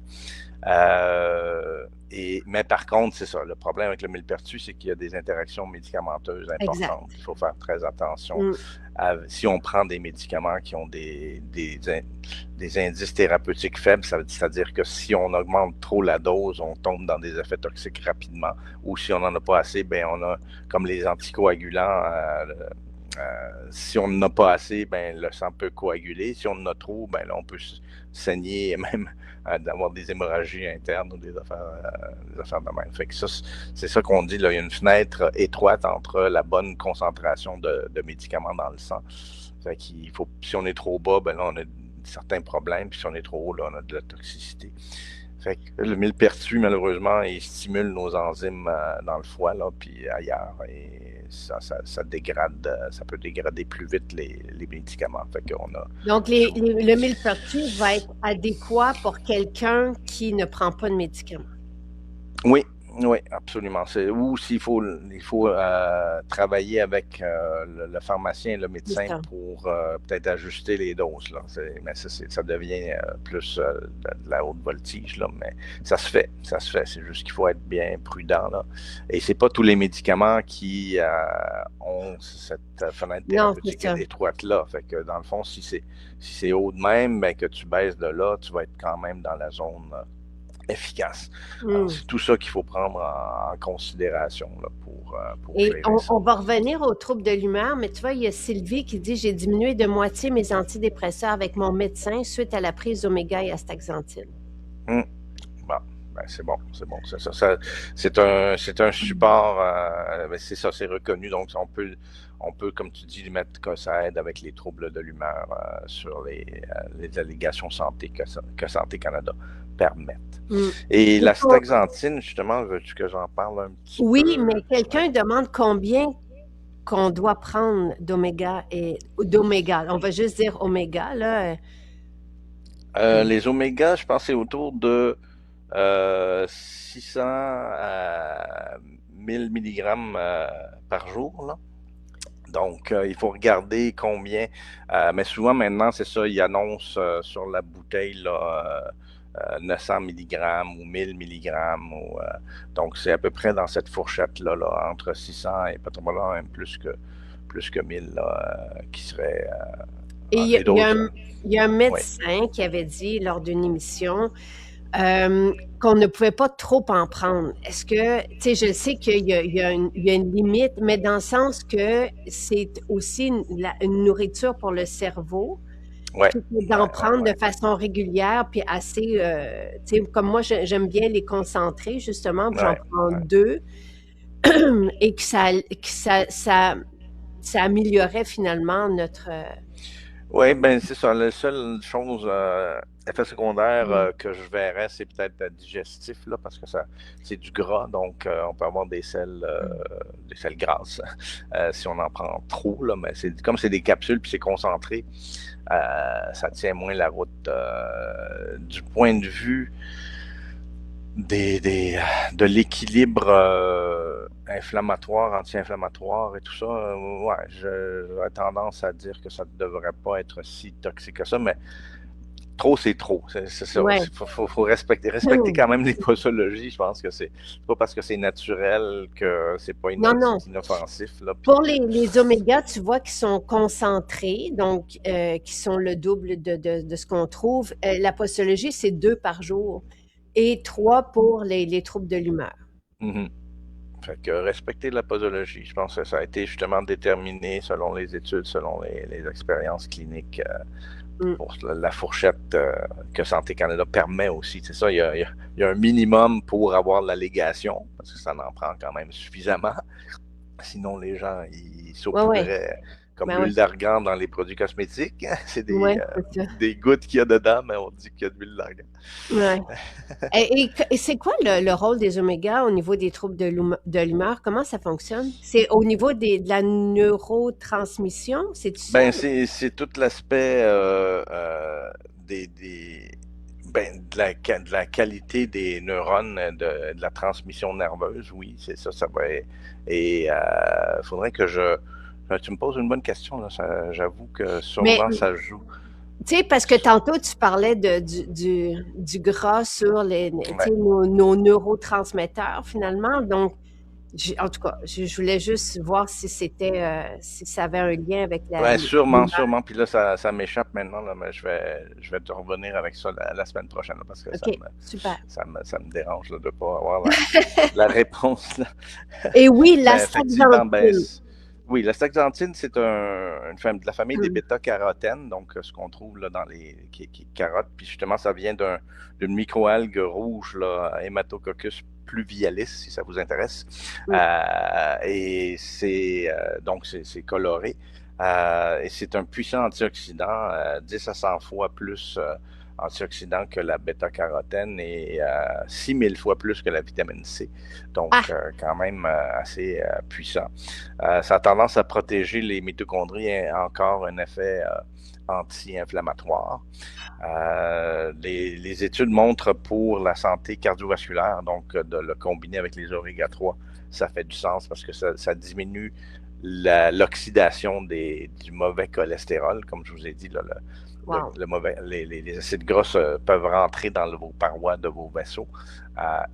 Mais par contre, c'est ça. Le problème avec le millepertuis, c'est qu'il y a des interactions médicamenteuses Exact. importantes. Il faut faire très attention. Si on prend des médicaments qui ont des indices thérapeutiques faibles, c'est-à-dire que si on augmente trop la dose, on tombe dans des effets toxiques rapidement. Ou si on n'en a pas assez, ben on a, comme les anticoagulants, si on n'en a pas assez, ben le sang peut coaguler. Si on en a trop, ben là, on peut saigner et même d'avoir des hémorragies internes ou des affaires de même. Fait que ça, c'est ça qu'on dit, là, il y a une fenêtre étroite entre la bonne concentration de médicaments dans le sang. Fait qu'il faut, si on est trop bas, ben là, on a certains problèmes, puis si on est trop haut, là, on a de la toxicité. Fait que le millepertuis, malheureusement, il stimule nos enzymes dans le foie, là, puis ailleurs, et ça dégrade, ça peut dégrader plus vite les médicaments. Fait qu'on a... Donc, le millepertuis va être adéquat pour quelqu'un qui ne prend pas de médicaments. Oui, oui, absolument. Ou s'il faut, il faut travailler avec le pharmacien et le médecin pour peut-être ajuster les doses. Là. Mais ça devient plus de la haute voltige, là, mais ça se fait. C'est juste qu'il faut être bien prudent. Là. Et c'est pas tous les médicaments qui ont cette fenêtre thérapeutique étroite-là. Fait que dans le fond, si c'est haut de même, ben, que tu baisses de là, tu vas être quand même dans la zone efficace. Alors, c'est tout ça qu'il faut prendre en considération là, pour et on va revenir aux troubles de l'humeur, mais tu vois, il y a Sylvie qui dit « J'ai diminué de moitié mes antidépresseurs avec mon médecin suite à la prise d'oméga et astaxanthine. » Bon, ben c'est bon. C'est un support, ben c'est ça, c'est reconnu, donc on peut, comme tu dis, mettre que ça aide avec les troubles de l'humeur sur les allégations santé que Santé Canada permettent. Et l'astaxanthine, justement, veux-tu que j'en parle un petit peu? Oui, mais quelqu'un demande combien qu'on doit prendre d'oméga et d'oméga. On va juste dire oméga, là. Les omégas, je pense, c'est autour de 600 à 1000 mg par jour, là. Donc, il faut regarder combien. Mais souvent, maintenant, c'est ça, ils annoncent sur la bouteille là, 900 mg ou 1000 mg. Donc, c'est à peu près dans cette fourchette-là, là, entre 600 et peut-être même plus que 1000 là, qui serait... et il y a un médecin qui avait dit lors d'une émission qu'on ne pouvait pas trop en prendre. Est-ce que, tu sais, je sais qu'il y a une limite, mais dans le sens que c'est aussi une nourriture pour le cerveau, d'en prendre de façon régulière, puis assez, tu sais, comme moi, j'aime bien les concentrer, justement, puis j'en prends 2, et que ça améliorait finalement notre... Oui, ben c'est ça. La seule chose, effet secondaire que je verrais, c'est peut-être digestif, là, parce que c'est du gras, donc on peut avoir des selles grasses si on en prend trop, là, mais comme c'est des capsules puis c'est concentré, ça tient moins la route. Du point de vue de l'équilibre inflammatoire, anti-inflammatoire et tout ça, ouais, j'aurais tendance à dire que ça ne devrait pas être si toxique que ça, mais trop, c'est trop. C'est ça. Ouais. Faut respecter quand même les posologies. Je pense que c'est pas parce que c'est naturel que c'est pas inoffensif. Là, pour les omégas, tu vois, qui sont concentrés, donc qui sont le double de ce qu'on trouve, la posologie, c'est 2 par jour et 3 pour les troubles de l'humeur. Fait que respecter la posologie, je pense que ça a été justement déterminé selon les études, selon les expériences cliniques pour la fourchette que Santé Canada permet aussi. C'est ça, il y a un minimum pour avoir l'allégation, parce que ça en prend quand même suffisamment. Sinon, les gens, ils s'opposeraient comme Ben ouais. l'huile d'argan dans les produits cosmétiques. C'est Ouais, c'est ça. des gouttes qu'il y a dedans, mais on dit qu'il y a de l'huile d'argan. Ouais. Et c'est quoi le rôle des omégas au niveau des troubles de l'humeur? Comment ça fonctionne? C'est au niveau de la neurotransmission, c'est-tu ça? Ben, c'est tout l'aspect des ben, de la qualité des neurones, de la transmission nerveuse, oui, c'est ça, ça va. Et faudrait que tu me poses une bonne question, là, j'avoue que Mais, sûrement ça joue. tu sais, parce que tantôt, tu parlais du gras sur tu sais, Ouais. nos neurotransmetteurs, finalement. Donc, en tout cas, je voulais juste voir si si ça avait un lien avec Ouais, sûrement, l'humeur. sûrement. Puis là, ça m'échappe maintenant, là, mais je vais te revenir avec ça la semaine prochaine, là, parce que OK, super. ça me dérange là, de ne pas avoir la réponse, là. Et oui, Mais effectivement, ben, l'astaxanthine. oui, la staxanthine, c'est de la famille des Hum. bêta-carotènes, donc ce qu'on trouve là, qui carottes. Puis justement, ça vient d'une microalgue rouge, là, Hematococcus pluvialis, si ça vous intéresse. Hum. Et c'est coloré. Et c'est un puissant antioxydant, 10 à 100 fois plus antioxydant que la bêta-carotène et 6000 fois plus que la vitamine C. Donc, Ah, quand même assez puissant. Ça a tendance à protéger les mitochondries et encore un effet anti-inflammatoire. Les études montrent pour la santé cardiovasculaire, donc de le combiner avec les oméga 3, ça fait du sens parce que ça diminue l'oxydation du mauvais cholestérol, comme je vous ai dit, là, wow. les acides gras peuvent rentrer dans vos parois de vos vaisseaux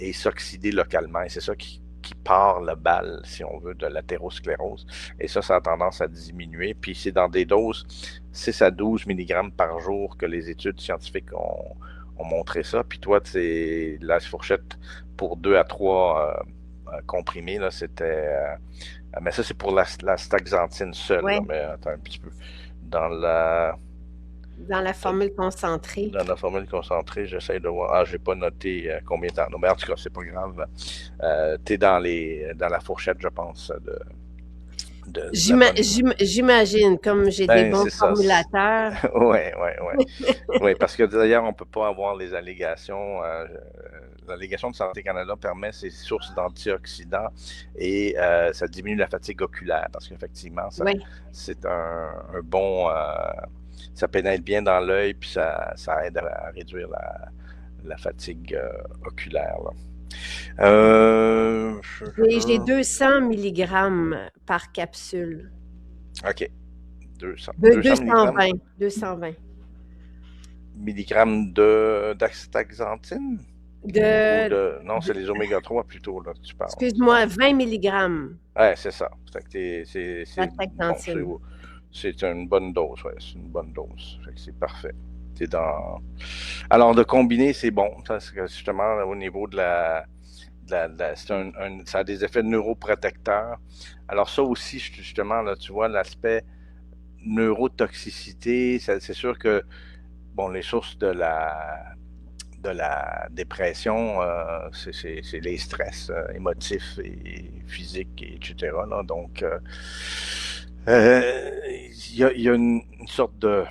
et s'oxyder localement. Et c'est ça qui part le bal, si on veut, de l'athérosclérose. Et ça a tendance à diminuer. Puis c'est dans des doses 6 à 12 mg par jour que les études scientifiques ont montré ça. Puis toi, c'est la fourchette pour 2 à 3 comprimés, là, c'était... mais ça, c'est pour la staxanthine seule. Ouais, Là, mais attends un petit peu. Dans dans la formule concentrée. dans la formule concentrée, j'essaie de voir. Ah, j'ai pas noté combien de temps. Non, mais en tout cas, c'est pas grave. T'es dans la fourchette, je pense, de la bonne. J'imagine, comme j'ai des Ben, bons c'est ça. formulateurs. Ouais, ouais, ouais. Oui, parce que d'ailleurs, on ne peut pas avoir les allégations. L'allégation de Santé Canada permet ces sources d'antioxydants et ça diminue la fatigue oculaire parce qu'effectivement, Oui. c'est un bon. Ça pénètre bien dans l'œil puis ça aide à réduire la fatigue oculaire. Là. J'ai 200 milligrammes par capsule. OK. 200, De 200 mg 220. 220. milligrammes d'astaxanthine? Ou non, c'est de- les oméga 3 plutôt, là, que tu parles. excuse-moi, 20 milligrammes Ouais, c'est ça. Fait que bon, d'astaxanthine. c'est une bonne dose, ouais, c'est une bonne dose. Fait que c'est parfait. T'es dans... Alors, de combiner, c'est bon. Parce que justement, au niveau ça a des effets neuroprotecteurs. Alors, ça aussi, justement, là, tu vois, l'aspect neurotoxicité, c'est sûr que, bon, les sources de la dépression, c'est les stress émotifs et physiques, etc. Là. Donc, il y a une sorte de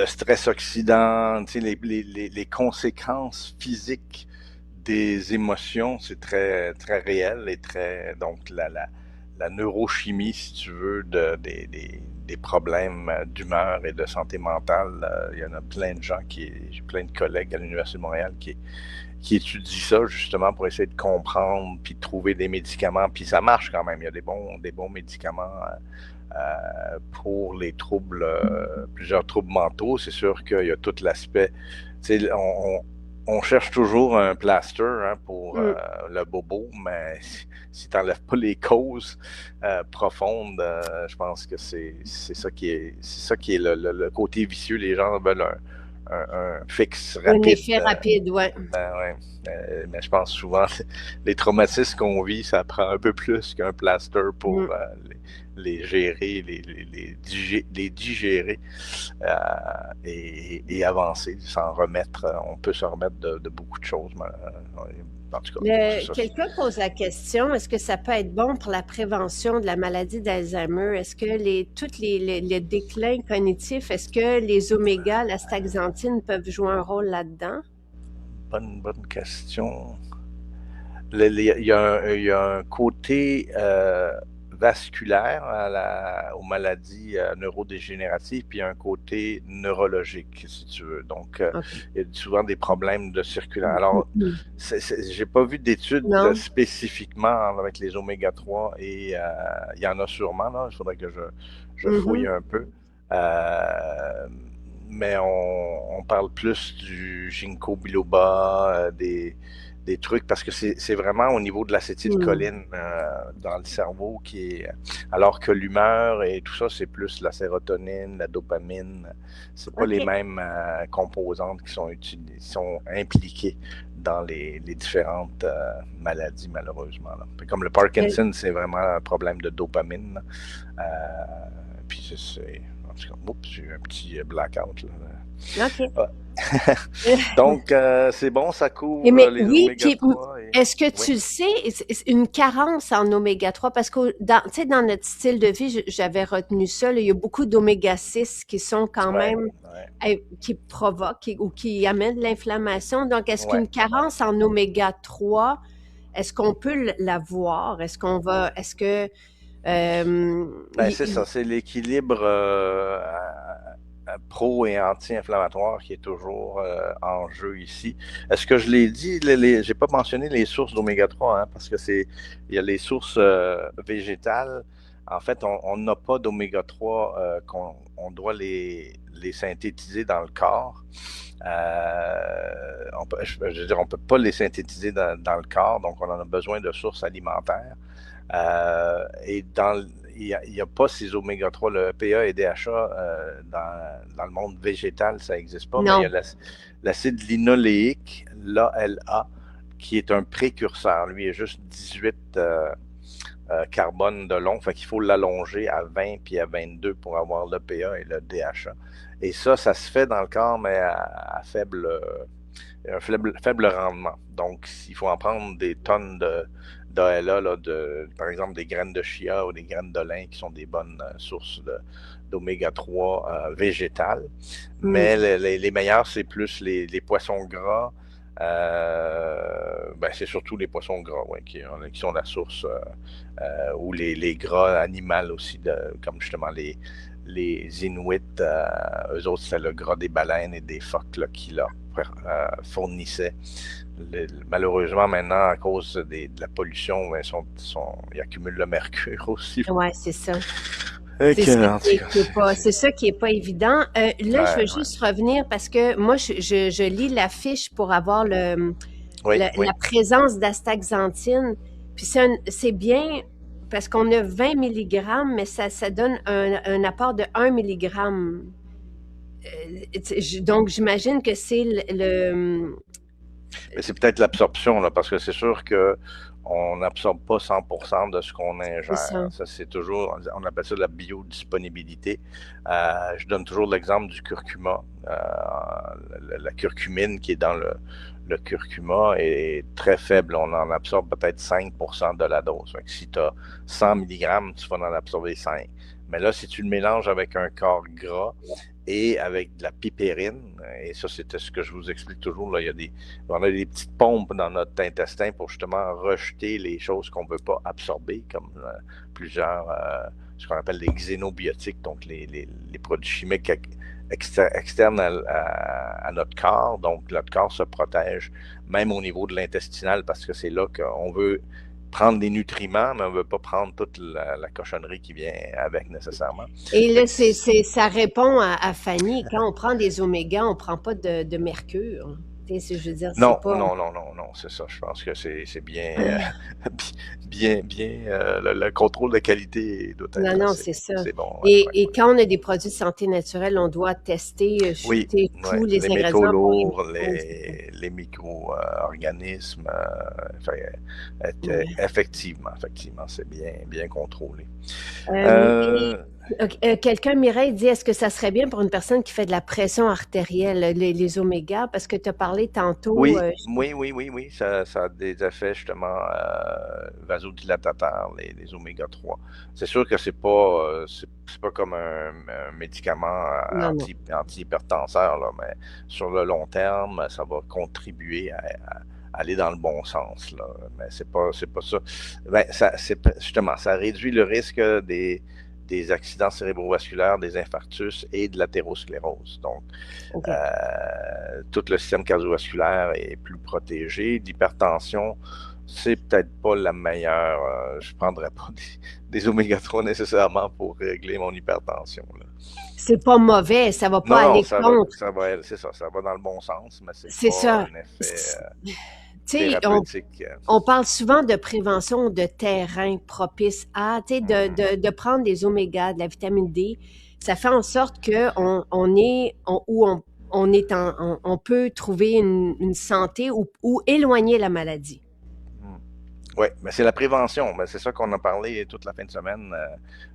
stress oxydant, tu sais, les conséquences physiques des émotions, c'est très, très réel et très, donc la neurochimie, si tu veux, des problèmes d'humeur et de santé mentale. Il y en a plein de gens j'ai plein de collègues à l'Université de Montréal qui étudient ça justement pour essayer de comprendre puis de trouver des médicaments. Puis ça marche quand même. Il y a des bons médicaments pour les troubles, plusieurs troubles mentaux. C'est sûr qu'il y a tout l'aspect. Tu sais, on cherche toujours un plaster pour le bobo, mais si tu n'enlèves pas les causes profondes, je pense que c'est ça qui est le côté vicieux. Les gens veulent un fixe Un rapide. effet rapide, ouais. Ouais. Mais je pense souvent les traumatismes qu'on vit, ça prend un peu plus qu'un plaster pour les gérer, les digérer et avancer, s'en remettre. On peut se remettre de beaucoup de choses. En tout cas, c'est ça. Quelqu'un pose la question, est-ce que ça peut être bon pour la prévention de la maladie d'Alzheimer? Est-ce que tous les déclins cognitifs, est-ce que les oméga, la staxanthine peuvent jouer un rôle là-dedans? Bonne question. Il y a un côté vasculaire aux maladies neurodégénératives, puis il y a un côté neurologique, si tu veux. Donc, OK. il y a souvent des problèmes de circulation. Alors, j'ai pas vu d'études Non? spécifiquement avec les oméga 3 et il y en a sûrement, là. Il faudrait que je fouille Mhm. un peu. Mais on parle plus du ginkgo biloba, des trucs, parce que c'est vraiment au niveau de l'acétylcholine dans le cerveau qui est... Alors que l'humeur et tout ça, c'est plus la sérotonine, la dopamine. C'est pas les OK. mêmes composantes qui sont impliquées dans les différentes maladies, malheureusement. Là. Comme le Parkinson, c'est vraiment un problème de dopamine. Puis c'est... En tout cas, oups, j'ai eu un petit blackout. Là. OK. Donc, c'est bon, ça Et couvre mais les oui, oméga puis 3 et... est-ce que Oui, tu le sais, une carence en oméga 3, parce que tu sais, dans notre style de vie, j'avais retenu ça, là, il y a beaucoup d'oméga 6 qui sont quand ouais, même, ouais, qui provoquent ou qui amènent de l'inflammation. Donc, est-ce ouais. qu'une carence en oméga 3, est-ce qu'on peut la voir? Est-ce que, Ben, c'est ça, c'est l'équilibre pro et anti-inflammatoire qui est toujours en jeu ici. Est-ce que je l'ai dit? J'ai pas mentionné les sources d'oméga 3, hein, parce que il y a les sources végétales. En fait, on n'a pas d'oméga 3 on doit les synthétiser dans le corps. Je veux dire, on peut pas les synthétiser dans le corps, donc on en a besoin de sources alimentaires. Et il n'y a pas ces oméga 3, le EPA et DHA dans le monde végétal, ça n'existe pas, mais il y non? a l'acide linoléique, l'ALA, qui est un précurseur. Lui, il est juste 18 carbone de long, fait qu'il faut l'allonger à 20 puis à 22 pour avoir l'EPA et le DHA. Et ça se fait dans le corps, mais à faible rendement. Donc, il faut en prendre des tonnes d'ALA, là, par exemple des graines de chia ou des graines de lin qui sont des bonnes sources d'oméga 3 végétales. Mais les meilleurs, c'est plus les poissons gras. Ben, c'est surtout les poissons gras qui sont la source, ou les gras animaux aussi, comme justement les Inuits, eux autres, c'est le gras des baleines et des phoques là, qui leur fournissaient. Malheureusement, maintenant, à cause de la pollution, ben, ils accumulent le mercure aussi. Ouais, c'est ça. C'est C'est ça qui est pas évident. Là, je veux ouais. juste revenir parce que moi, je lis la fiche pour avoir Oui, la présence d'astaxanthine. Puis c'est bien parce qu'on a 20 milligrammes, mais ça donne un apport de 1 milligramme. Donc, j'imagine que c'est mais c'est peut-être l'absorption, là, parce que c'est sûr que on n'absorbe pas 100% de ce qu'on c'est ça. ingère. Ça, c'est toujours, on appelle ça la biodisponibilité. Je donne toujours l'exemple du curcuma. La curcumine qui est dans le curcuma est très faible. On en absorbe peut-être 5% de la dose. Donc, si tu as 100 mg, tu vas en absorber 5. Mais là, si tu le mélanges avec un corps gras et avec de la pipérine, et ça, c'est ce que je vous explique toujours, là, on a des petites pompes dans notre intestin pour justement rejeter les choses qu'on ne veut pas absorber, comme plusieurs, ce qu'on appelle les xénobiotiques, donc les produits chimiques externes à notre corps. Donc, notre corps se protège, même au niveau de l'intestinal, parce que c'est là qu'on veut prendre des nutriments, mais on ne veut pas prendre toute la cochonnerie qui vient avec nécessairement. Et là, ça répond à Fanny. Quand on prend des oméga, on ne prend pas de mercure. Je veux dire, c'est Non, pas. non, non, non, non, c'est ça. Je pense que c'est bien, bien, le contrôle de qualité doit être Non, là. non, c'est ça. C'est bon. Ouais, ouais. Et quand on a des produits de santé naturelle, on doit tester Oui, tous ouais. les Les métaux ingrédients pour lourds, les les micro-organismes, ouais. effectivement, c'est bien contrôlé. Et Euh, Quelqu'un, Mireille, dit, est-ce que ça serait bien pour une personne qui fait de la pression artérielle, les omégas? Parce que tu as parlé tantôt, Oui, oui, oui, oui, oui, ça a des effets justement vasodilatateurs, les oméga 3. C'est sûr que c'est pas comme un médicament non, non. anti-hypertenseur, là, mais sur le long terme, ça va contribuer à aller dans le bon sens, là. Mais c'est pas ça. Ben, justement, ça réduit le risque des accidents cérébrovasculaires, des infarctus et de l'athérosclérose. Donc, OK. tout le système cardiovasculaire est plus protégé. L'hypertension, c'est peut-être pas la meilleure. Je ne prendrais pas des oméga 3 nécessairement pour régler mon hypertension, là. C'est pas mauvais, ça va pas Non, non, aller contre. c'est ça, ça va dans le bon sens, mais c'est C'est pas ça. un effet Tu sais, thérapeutique. on parle souvent de prévention de terrain propice à, tu sais, de prendre des omégas, de la vitamine D. Ça fait en sorte que on est où on est on peut trouver une santé ou éloigner la maladie. Oui, mais c'est la prévention. Mais c'est ça qu'on a parlé toute la fin de semaine.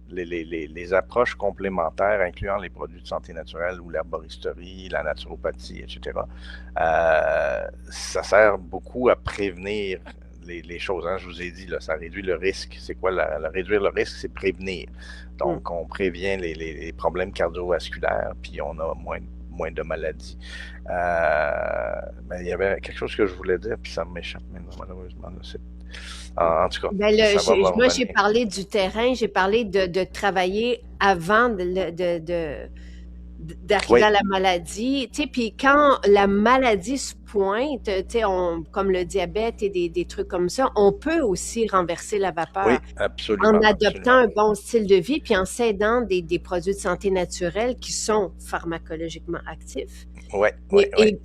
Les approches complémentaires, incluant les produits de santé naturelle ou l'herboristerie, la naturopathie, etc., ça sert beaucoup à prévenir les choses. Hein. Je vous ai dit, là, ça réduit le risque. C'est quoi réduire le risque? C'est prévenir. Mm. Donc, on prévient les problèmes cardiovasculaires, puis on a moins de maladies. Mais il y avait quelque chose que je voulais dire, puis ça m'échappe maintenant, malheureusement. En tout cas, Ben ça va me moi, j'ai revenir. parlé du terrain, j'ai parlé de travailler avant d'arriver Oui, à la maladie, tu sais, puis quand la maladie se pointe, tu sais, comme le diabète et des trucs comme ça, on peut aussi renverser la vapeur oui, en absolument, adoptant absolument. un bon style de vie, puis en s'aidant des produits de santé naturelle qui sont pharmacologiquement actifs Oui, oui, oui.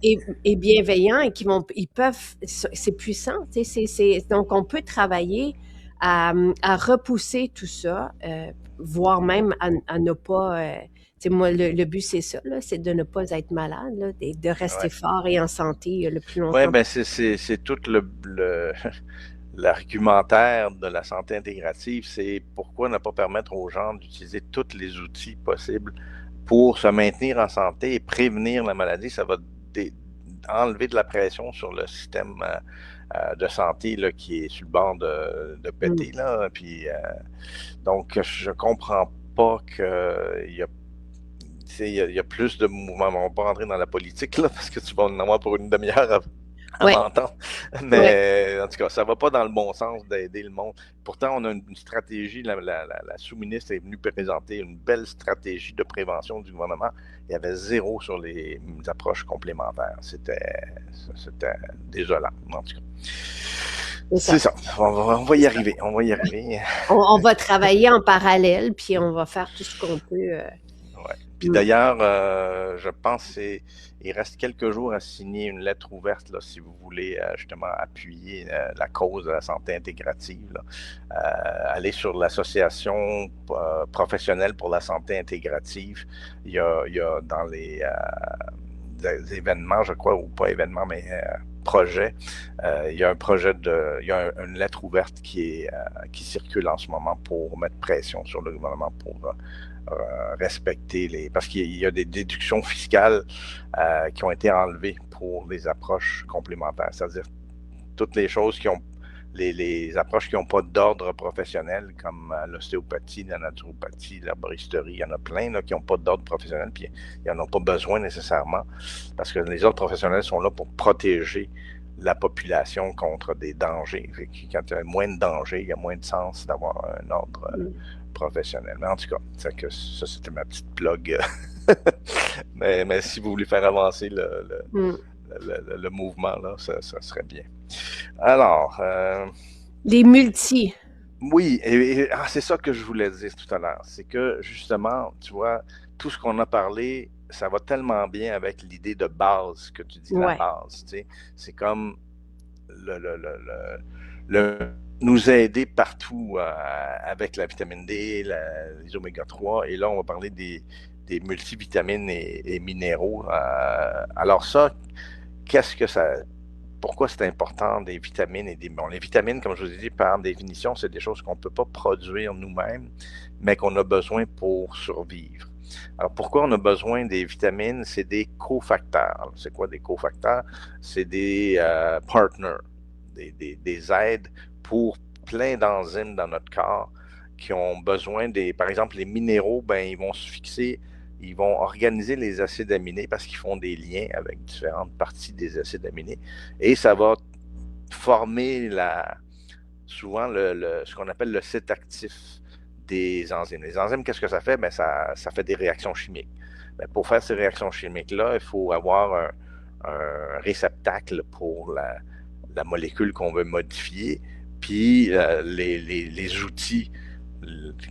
et bienveillants et ils peuvent, c'est puissant, tu sais, donc on peut travailler à repousser tout ça, voire même à ne pas, tu sais, moi, le but, c'est ça, là, c'est de ne pas être malade, là, de rester Ouais. fort et en santé le plus Ouais, longtemps ben possible. c'est tout l'argumentaire de la santé intégrative, c'est pourquoi ne pas permettre aux gens d'utiliser tous les outils possibles pour se maintenir en santé et prévenir la maladie. Ça va enlever de la pression sur le système de santé là, qui est sur le bord de Mm. péter. Là. Puis, donc, je comprends pas qu'il y a il y a plus de mouvements. On ne va pas rentrer dans la politique là, parce que tu vas en avoir pour une demi-heure à Ouais, m'entendre. ouais. Mais en tout cas, ça va pas dans le bon sens d'aider le monde. Pourtant, on a une stratégie. La sous-ministre est venue présenter une belle stratégie de prévention du gouvernement. Il y avait zéro sur les approches complémentaires. C'était désolant, en tout cas. C'est C'est ça. ça. On va y arriver. On va y arriver. On va travailler en parallèle, puis on va faire tout ce qu'on peut. Ouais. Puis Mm. d'ailleurs, je pense qu'il reste quelques jours à signer une lettre ouverte là, si vous voulez justement appuyer la cause de la santé intégrative. Là. Allez sur l'association professionnelle pour la santé intégrative. Il y a dans des événements, je crois, ou pas événements, mais projets. Il y a un projet il y a une lettre ouverte qui circule en ce moment pour mettre pression sur le gouvernement pour respecter parce qu'il y a des déductions fiscales qui ont été enlevées pour les approches complémentaires, c'est-à-dire toutes les choses qui ont les approches qui n'ont pas d'ordre professionnel, comme l'ostéopathie, la naturopathie, l'herboristerie, il y en a plein là, qui n'ont pas d'ordre professionnel, puis ils n'en ont pas besoin nécessairement, parce que les ordres professionnels sont là pour protéger la population contre des dangers. Quand il y a moins de dangers, il y a moins de sens d'avoir un ordre professionnel. Mais en tout cas, ça c'était ma petite plug. mais si vous voulez faire avancer le mouvement, là, ça serait bien. Alors, Les multi. oui, c'est ça que je voulais dire tout à l'heure. C'est que, justement, tu vois, tout ce qu'on a parlé, ça va tellement bien avec l'idée de base que tu dis, la Ouais. base. Tu sais. C'est comme nous aider partout avec la vitamine D, les oméga 3, et là, on va parler des multivitamines et minéraux. Alors ça, qu'est-ce que ça pourquoi c'est important des vitamines et des... Bon, les vitamines, comme je vous ai dit, par définition, c'est des choses qu'on ne peut pas produire nous-mêmes, mais qu'on a besoin pour survivre. Alors, pourquoi on a besoin des vitamines? C'est des cofacteurs. C'est quoi des cofacteurs? C'est des partners, des aides pour plein d'enzymes dans notre corps qui ont besoin des... Par exemple, les minéraux, ben, ils vont se fixer, ils vont organiser les acides aminés parce qu'ils font des liens avec différentes parties des acides aminés et ça va former souvent ce qu'on appelle le site actif des enzymes. Les enzymes, qu'est-ce que ça fait? Ben, ça fait des réactions chimiques. Ben, pour faire ces réactions chimiques-là, il faut avoir un réceptacle pour la molécule qu'on veut modifier, puis les outils,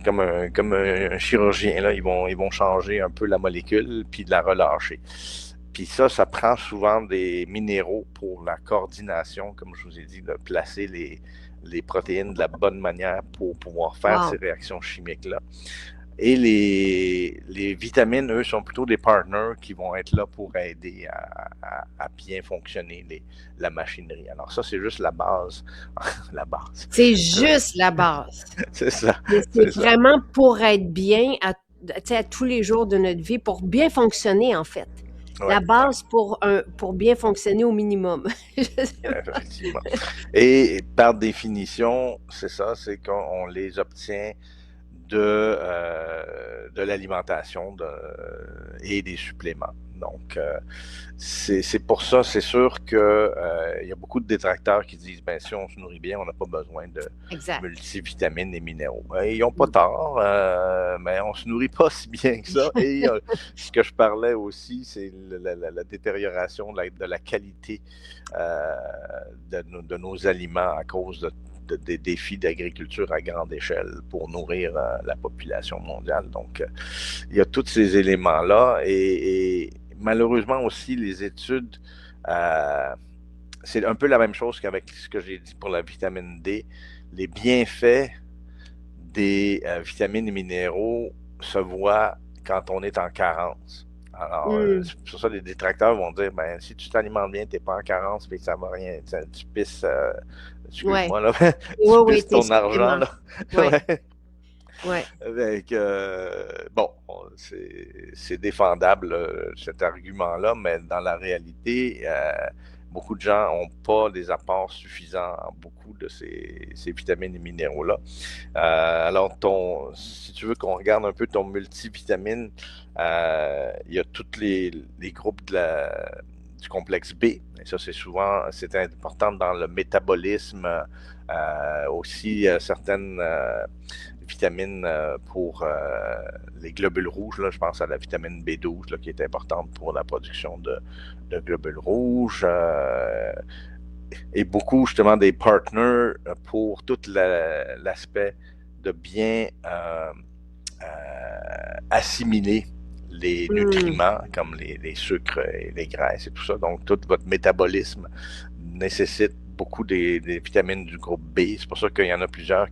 comme un chirurgien, là, ils vont changer un peu la molécule, puis de la relâcher. Puis ça prend souvent des minéraux pour la coordination, comme je vous ai dit, de placer les protéines de la bonne manière pour pouvoir faire ces réactions chimiques-là. Et les vitamines, eux, sont plutôt des partners qui vont être là pour aider à bien fonctionner la machinerie. Alors ça, c'est juste la base. La base. C'est juste la base. C'est ça. C'est vraiment pour être bien à tous les jours de notre vie, pour bien fonctionner, en fait. Ouais, la base pour bien fonctionner au minimum. Effectivement. Et par définition, c'est ça, c'est qu'on les obtient de l'alimentation et des suppléments. Donc, c'est pour ça, c'est sûr que il y a beaucoup de détracteurs qui disent, ben si on se nourrit bien, on n'a pas besoin de multivitamines et minéraux. Ils n'ont pas tort, mais on se nourrit pas si bien que ça. Et ce que je parlais aussi, c'est la détérioration de la qualité de nos aliments à cause des défis d'agriculture à grande échelle pour nourrir la population mondiale. Donc, il y a tous ces éléments-là et malheureusement aussi, les études, c'est un peu la même chose qu'avec ce que j'ai dit pour la vitamine D. Les bienfaits des vitamines et minéraux se voient quand on est en carence. Alors, c'est pour ça que les détracteurs vont dire, ben, si tu t'alimentes bien, tu n'es pas en carence, mais ça ne va rien. Tu pisses, excuse-moi, là, tu pisses ton argent, là. Ouais. Avec, bon, c'est défendable, cet argument-là, mais dans la réalité, beaucoup de gens n'ont pas des apports suffisants en beaucoup de ces vitamines et minéraux-là. Alors, si tu veux qu'on regarde un peu ton multivitamine, il y a tous les groupes du complexe B. Et ça, c'est important dans le métabolisme. Aussi, certaines vitamines pour les globules rouges. Là, je pense à la vitamine B12 là, qui est importante pour la production de globules rouges. Et beaucoup, justement, des partners pour tout l'aspect de bien assimiler les nutriments comme les sucres et les graisses et tout ça. Donc, tout votre métabolisme nécessite beaucoup des vitamines du groupe B. C'est pour ça qu'il y en a plusieurs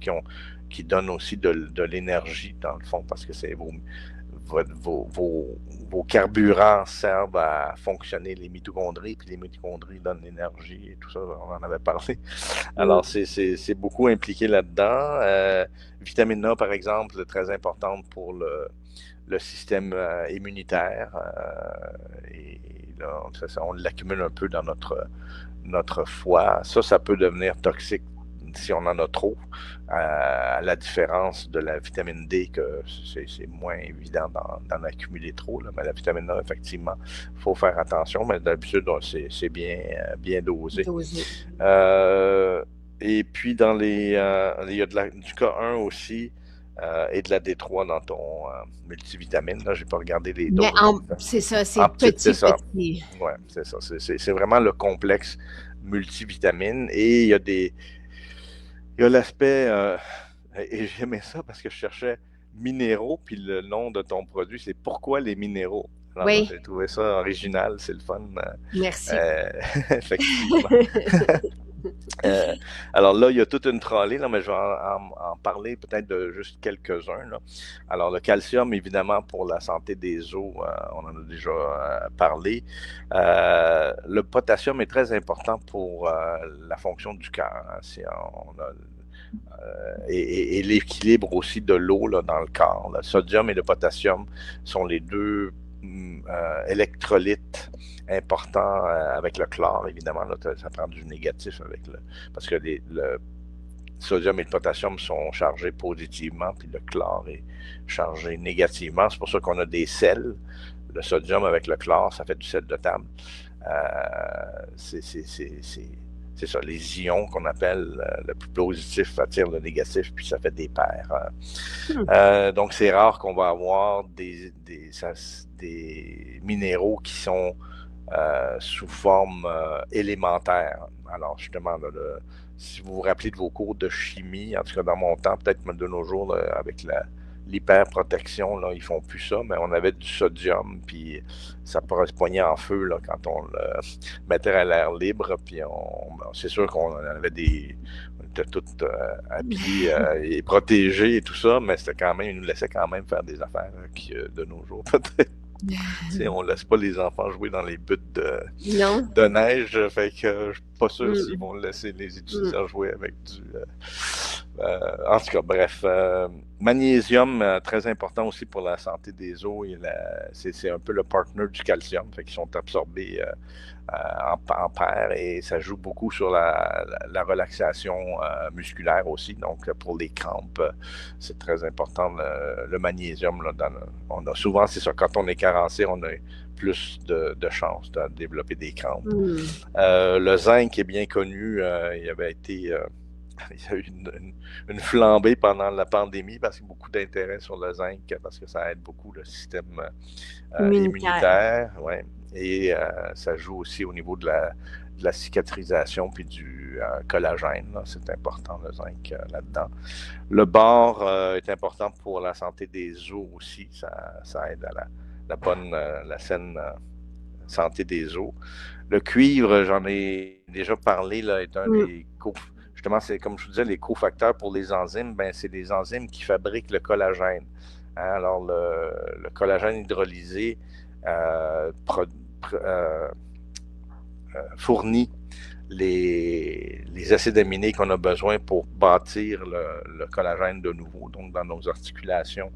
qui donnent aussi de l'énergie, dans le fond, parce que c'est vos carburants servent à fonctionner les mitochondries, puis les mitochondries donnent l'énergie et tout ça, on en avait parlé. Alors, c'est beaucoup impliqué là-dedans. Vitamine A, par exemple, très importante pour le système immunitaire. Et là, on l'accumule un peu dans notre foie. Ça peut devenir toxique si on en a trop, à la différence de la vitamine D, que c'est moins évident d'en accumuler trop, là, mais la vitamine A, effectivement, il faut faire attention, mais d'habitude, c'est bien dosé. Et puis, il y a du K1 aussi, et de la D3 dans ton multivitamine. Là, je n'ai pas regardé les doses. C'est ça, c'est petit. Oui, c'est ça. C'est vraiment le complexe multivitamine. Et il y a l'aspect, et j'aimais ça parce que je cherchais minéraux, puis le nom de ton produit, c'est pourquoi les minéraux. Alors, oui. J'ai trouvé ça original, c'est le fun. Merci. Effectivement. Euh, alors là, il y a toute une trolley, là, mais je vais en parler peut-être de juste quelques-uns. Là. Alors le calcium, évidemment, pour la santé des os, on en a déjà parlé. Le potassium est très important pour la fonction du cœur. Hein. Et l'équilibre aussi de l'eau là, dans le corps. Le sodium et le potassium sont les deux électrolytes importants avec le chlore, évidemment. Là, ça prend du négatif avec parce que le sodium et le potassium sont chargés positivement, puis le chlore est chargé négativement. C'est pour ça qu'on a des sels. Le sodium avec le chlore, ça fait du sel de table. C'est ça, les ions qu'on appelle le plus positif attire le négatif, puis ça fait des paires. Donc, c'est rare qu'on va avoir des minéraux qui sont sous forme élémentaire. Alors, justement, là, si vous vous rappelez de vos cours de chimie, en tout cas dans mon temps, peut-être de nos jours, là, avec l'hyperprotection, là, ils font plus ça, mais on avait du sodium, puis ça pourrait se poigner en feu là, quand on le mettait à l'air libre, puis c'est sûr qu'on avait on était tous habillés et protégés et tout ça, mais c'était quand même, ils nous laissaient quand même faire des affaires qui, de nos jours, peut-être. On laisse pas les enfants jouer dans les buttes de neige, fait que je suis pas sûr s'ils vont laisser les étudiants jouer avec du... en tout cas, bref. Magnésium, très important aussi pour la santé des os. C'est un peu le partner du calcium, fait qu'ils sont absorbés en paire et ça joue beaucoup sur la relaxation musculaire aussi. Donc, pour les crampes, c'est très important le magnésium. Là, on a souvent, c'est ça, quand on est carencé, on a plus de chances de développer des crampes. Le zinc est bien connu. Il avait été... il y a eu une flambée pendant la pandémie parce qu'il y a beaucoup d'intérêt sur le zinc parce que ça aide beaucoup le système immunitaire. Ouais. Et ça joue aussi au niveau de la cicatrisation puis du collagène. Là. C'est important, le zinc là-dedans. Le bore est important pour la santé des os aussi. Ça aide à la saine santé des os. Le cuivre, j'en ai déjà parlé, là, est un des justement, c'est comme je vous disais, les cofacteurs pour les enzymes, ben, c'est les enzymes qui fabriquent le collagène. Hein? Alors, le collagène hydrolysé fournit les acides aminés qu'on a besoin pour bâtir le collagène de nouveau, donc dans nos articulations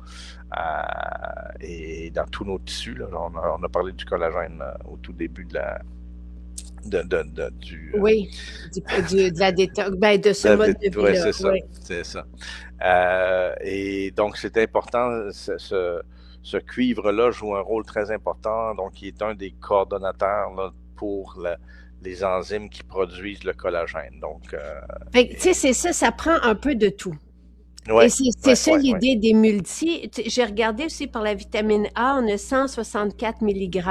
et dans tous nos tissus. Là. On a parlé du collagène au tout début de la détox, de ce mode de vie-là. Oui, c'est ça. C'est ça. Et donc, c'est important, ce cuivre-là joue un rôle très important, donc il est un des coordonnateurs là, pour les enzymes qui produisent le collagène. Donc, tu sais, c'est ça, ça prend un peu de tout. Ouais, et c'est ça l'idée des multi. J'ai regardé aussi pour la vitamine A, on a 164 mg.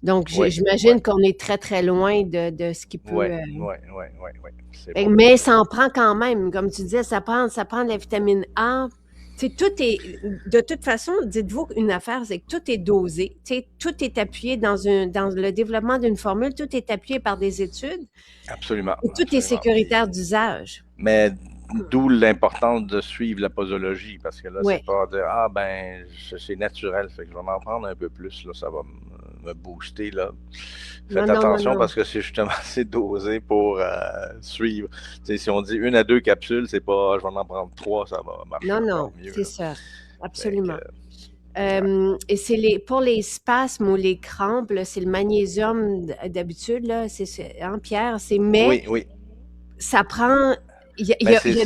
Donc, j'imagine qu'on est très, très loin de ce qui peut... Oui. Mais ça en prend quand même. Comme tu disais, ça prend de la vitamine A. Tu sais, de toute façon, dites-vous une affaire, c'est que tout est dosé. Tu sais, tout est appuyé dans le développement d'une formule, tout est appuyé par des études. Absolument. Et tout est sécuritaire d'usage. Mais d'où l'importance de suivre la posologie, parce que là, c'est pas de c'est naturel, fait que je vais m'en prendre un peu plus, là, ça va me booster, là. Faites attention parce que c'est justement assez dosé pour suivre. T'sais, si on dit 1 à 2 capsules, c'est pas je vais en prendre 3, ça va marcher encore mieux. Non, c'est ça. Absolument. Et pour les spasmes ou les crampes, c'est le magnésium d'habitude, là, hein, Pierre? Oui. Ça prend... Il y a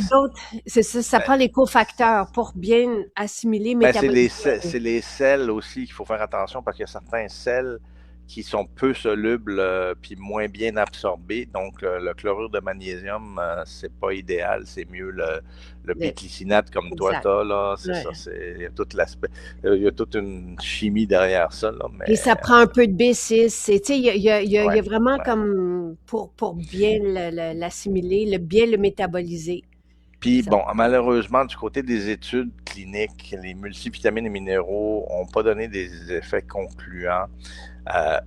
d'autres... C'est ça, ça prend les cofacteurs pour bien assimiler, métaboliser. C'est les sels aussi qu'il faut faire attention parce qu'il y a certains sels qui sont peu solubles puis moins bien absorbés. Donc, le chlorure de magnésium, c'est pas idéal. C'est mieux le biglycinate comme toi t'as, là. C'est ça. Il y a tout l'aspect. Il y a toute une chimie derrière ça, là. Mais, et ça prend un peu de B6. Il y a vraiment comme pour bien l'assimiler, bien le métaboliser. Puis bon, malheureusement, du côté des études cliniques, les multivitamines et minéraux n'ont pas donné des effets concluants à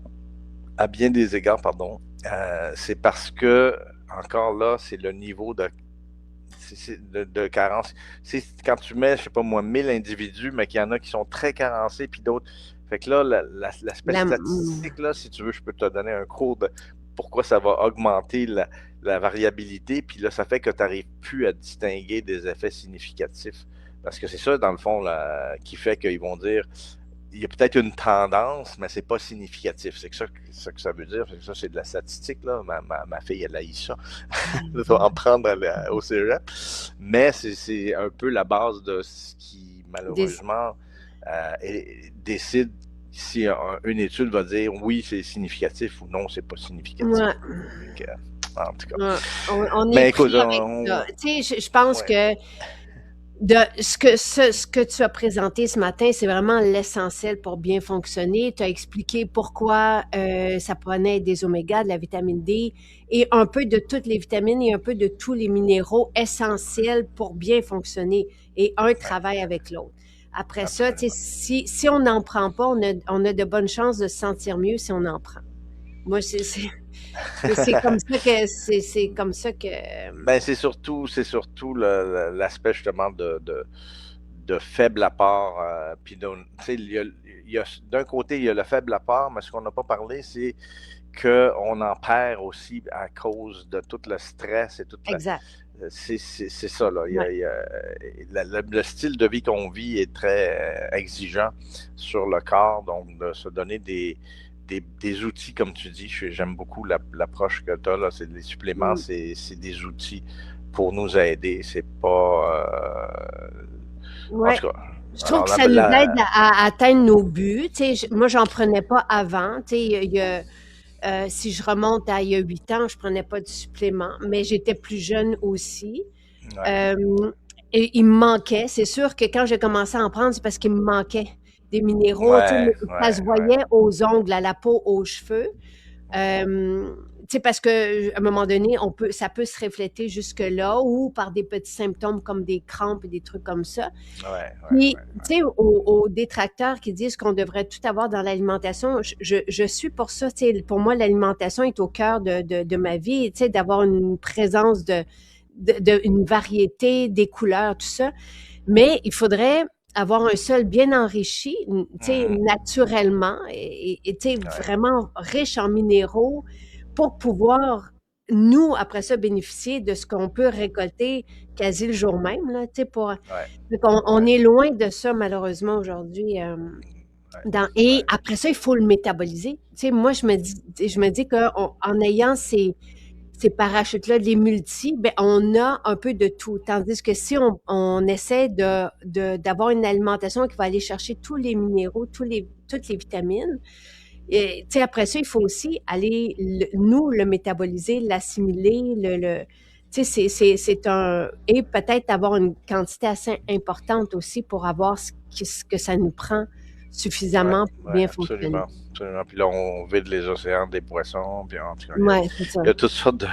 bien des égards, pardon. C'est parce que encore là, c'est le niveau de carence. C'est quand tu mets, je sais pas moi, 1000 individus, mais qu'il y en a qui sont très carencés, puis d'autres. Fait que là, l'aspect statistique, là, si tu veux, je peux te donner un cours de pourquoi ça va augmenter la variabilité, puis là, ça fait que tu n'arrives plus à distinguer des effets significatifs. Parce que c'est ça, dans le fond, là, qui fait qu'ils vont dire il y a peut-être une tendance, mais c'est pas significatif. C'est ça que ça veut dire. Ça, c'est de la statistique, là. Ma fille, elle haït ça. Elle va en prendre au cégep. Mais c'est un peu la base de ce qui, malheureusement, décide si une étude va dire oui, c'est significatif ou non, c'est pas significatif. Ouais. Donc, en tout cas. Ouais. On est Mais écoute, pris avec ça. Tu sais, je pense que ce que tu as présenté ce matin, c'est vraiment l'essentiel pour bien fonctionner. Tu as expliqué pourquoi ça prenait des omégas, de la vitamine D et un peu de toutes les vitamines et un peu de tous les minéraux essentiels pour bien fonctionner. Et un travaille avec l'autre. Après ça, tu sais, si on n'en prend pas, on a de bonnes chances de se sentir mieux si on en prend. Moi, c'est comme ça que. Ben, c'est surtout l'aspect justement de faible apport. Puis d'un côté, il y a le faible apport, mais ce qu'on n'a pas parlé, c'est qu'on en perd aussi à cause de tout le stress et toute Exact. c'est ça, là. Le style de vie qu'on vit est très exigeant sur le corps, donc de se donner des outils, comme tu dis. J'aime beaucoup l'approche que tu as, là. Les suppléments, c'est des outils pour nous aider. C'est pas... Ouais. En tout cas, je trouve que ça nous aide à atteindre nos buts. Moi, j'en prenais pas avant. Si je remonte à il y a 8 ans, je prenais pas de supplément, mais j'étais plus jeune aussi. Ouais. Et il me manquait. C'est sûr que quand j'ai commencé à en prendre, c'est parce qu'il me manquait des minéraux. Ça se voyait aux ongles, à la peau, aux cheveux. Parce qu'à un moment donné, ça peut se refléter jusque-là ou par des petits symptômes comme des crampes et des trucs comme ça. Puis, tu sais, aux détracteurs qui disent qu'on devrait tout avoir dans l'alimentation, je suis pour ça. Pour moi, l'alimentation est au cœur de ma vie, d'avoir une présence une variété, des couleurs, tout ça. Mais il faudrait avoir un sol bien enrichi, naturellement, et vraiment riche en minéraux pour pouvoir, nous, après ça, bénéficier de ce qu'on peut récolter quasi le jour même. Là, on est loin de ça, malheureusement, aujourd'hui. Et après ça, il faut le métaboliser. Moi, je me dis qu'en ayant ces parachutes-là, les multis, ben, on a un peu de tout. Tandis que si on essaie d'avoir une alimentation qui va aller chercher tous les minéraux, toutes les vitamines, et, après ça, il faut aussi aller, nous, le métaboliser, l'assimiler, et peut-être avoir une quantité assez importante aussi pour avoir ce que ça nous prend suffisamment pour bien fonctionner. Absolument. Puis là, on vide les océans des poissons, puis en tout cas, il y a toutes sortes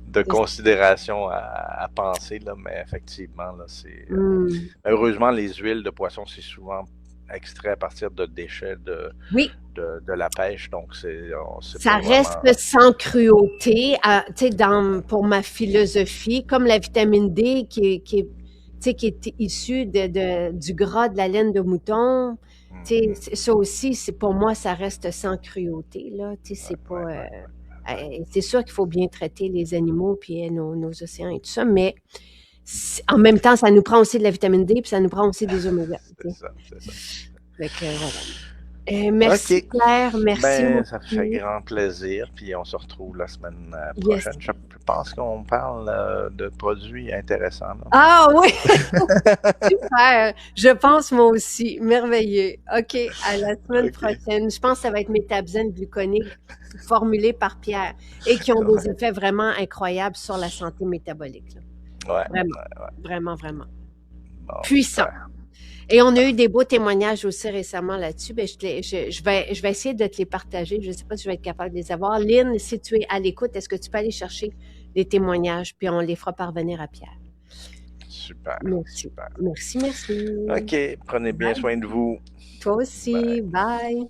de considérations à penser, là, mais effectivement, là, c'est... heureusement, les huiles de poisson, c'est souvent extrait à partir de déchets de la pêche, donc ça reste vraiment... sans cruauté, pour ma philosophie, comme la vitamine D qui est issue du gras de la laine de mouton. Ça aussi, pour moi, ça reste sans cruauté, là. C'est pas... c'est sûr qu'il faut bien traiter les animaux puis nos océans et tout ça, mais en même temps, ça nous prend aussi de la vitamine D puis ça nous prend aussi des oméga. C'est ça. Donc, voilà. Merci Claire, merci. Ça fait grand plaisir, puis on se retrouve la semaine prochaine. Je pense qu'on parle de produits intéressants. Là. Ah oui! Super! Je pense moi aussi. Merveilleux. OK, à la semaine prochaine. Je pense que ça va être métabzène gluconique formulé par Pierre et qui ont des effets vraiment incroyables sur la santé métabolique. Là. Vraiment. Bon, puissant. Super. Et on a eu des beaux témoignages aussi récemment là-dessus. Ben, je vais essayer de te les partager. Je ne sais pas si je vais être capable de les avoir. Lynn, si tu es à l'écoute, est-ce que tu peux aller chercher les témoignages, puis on les fera parvenir à Pierre. Super. Merci. OK, prenez bien soin de vous. Toi aussi. Bye.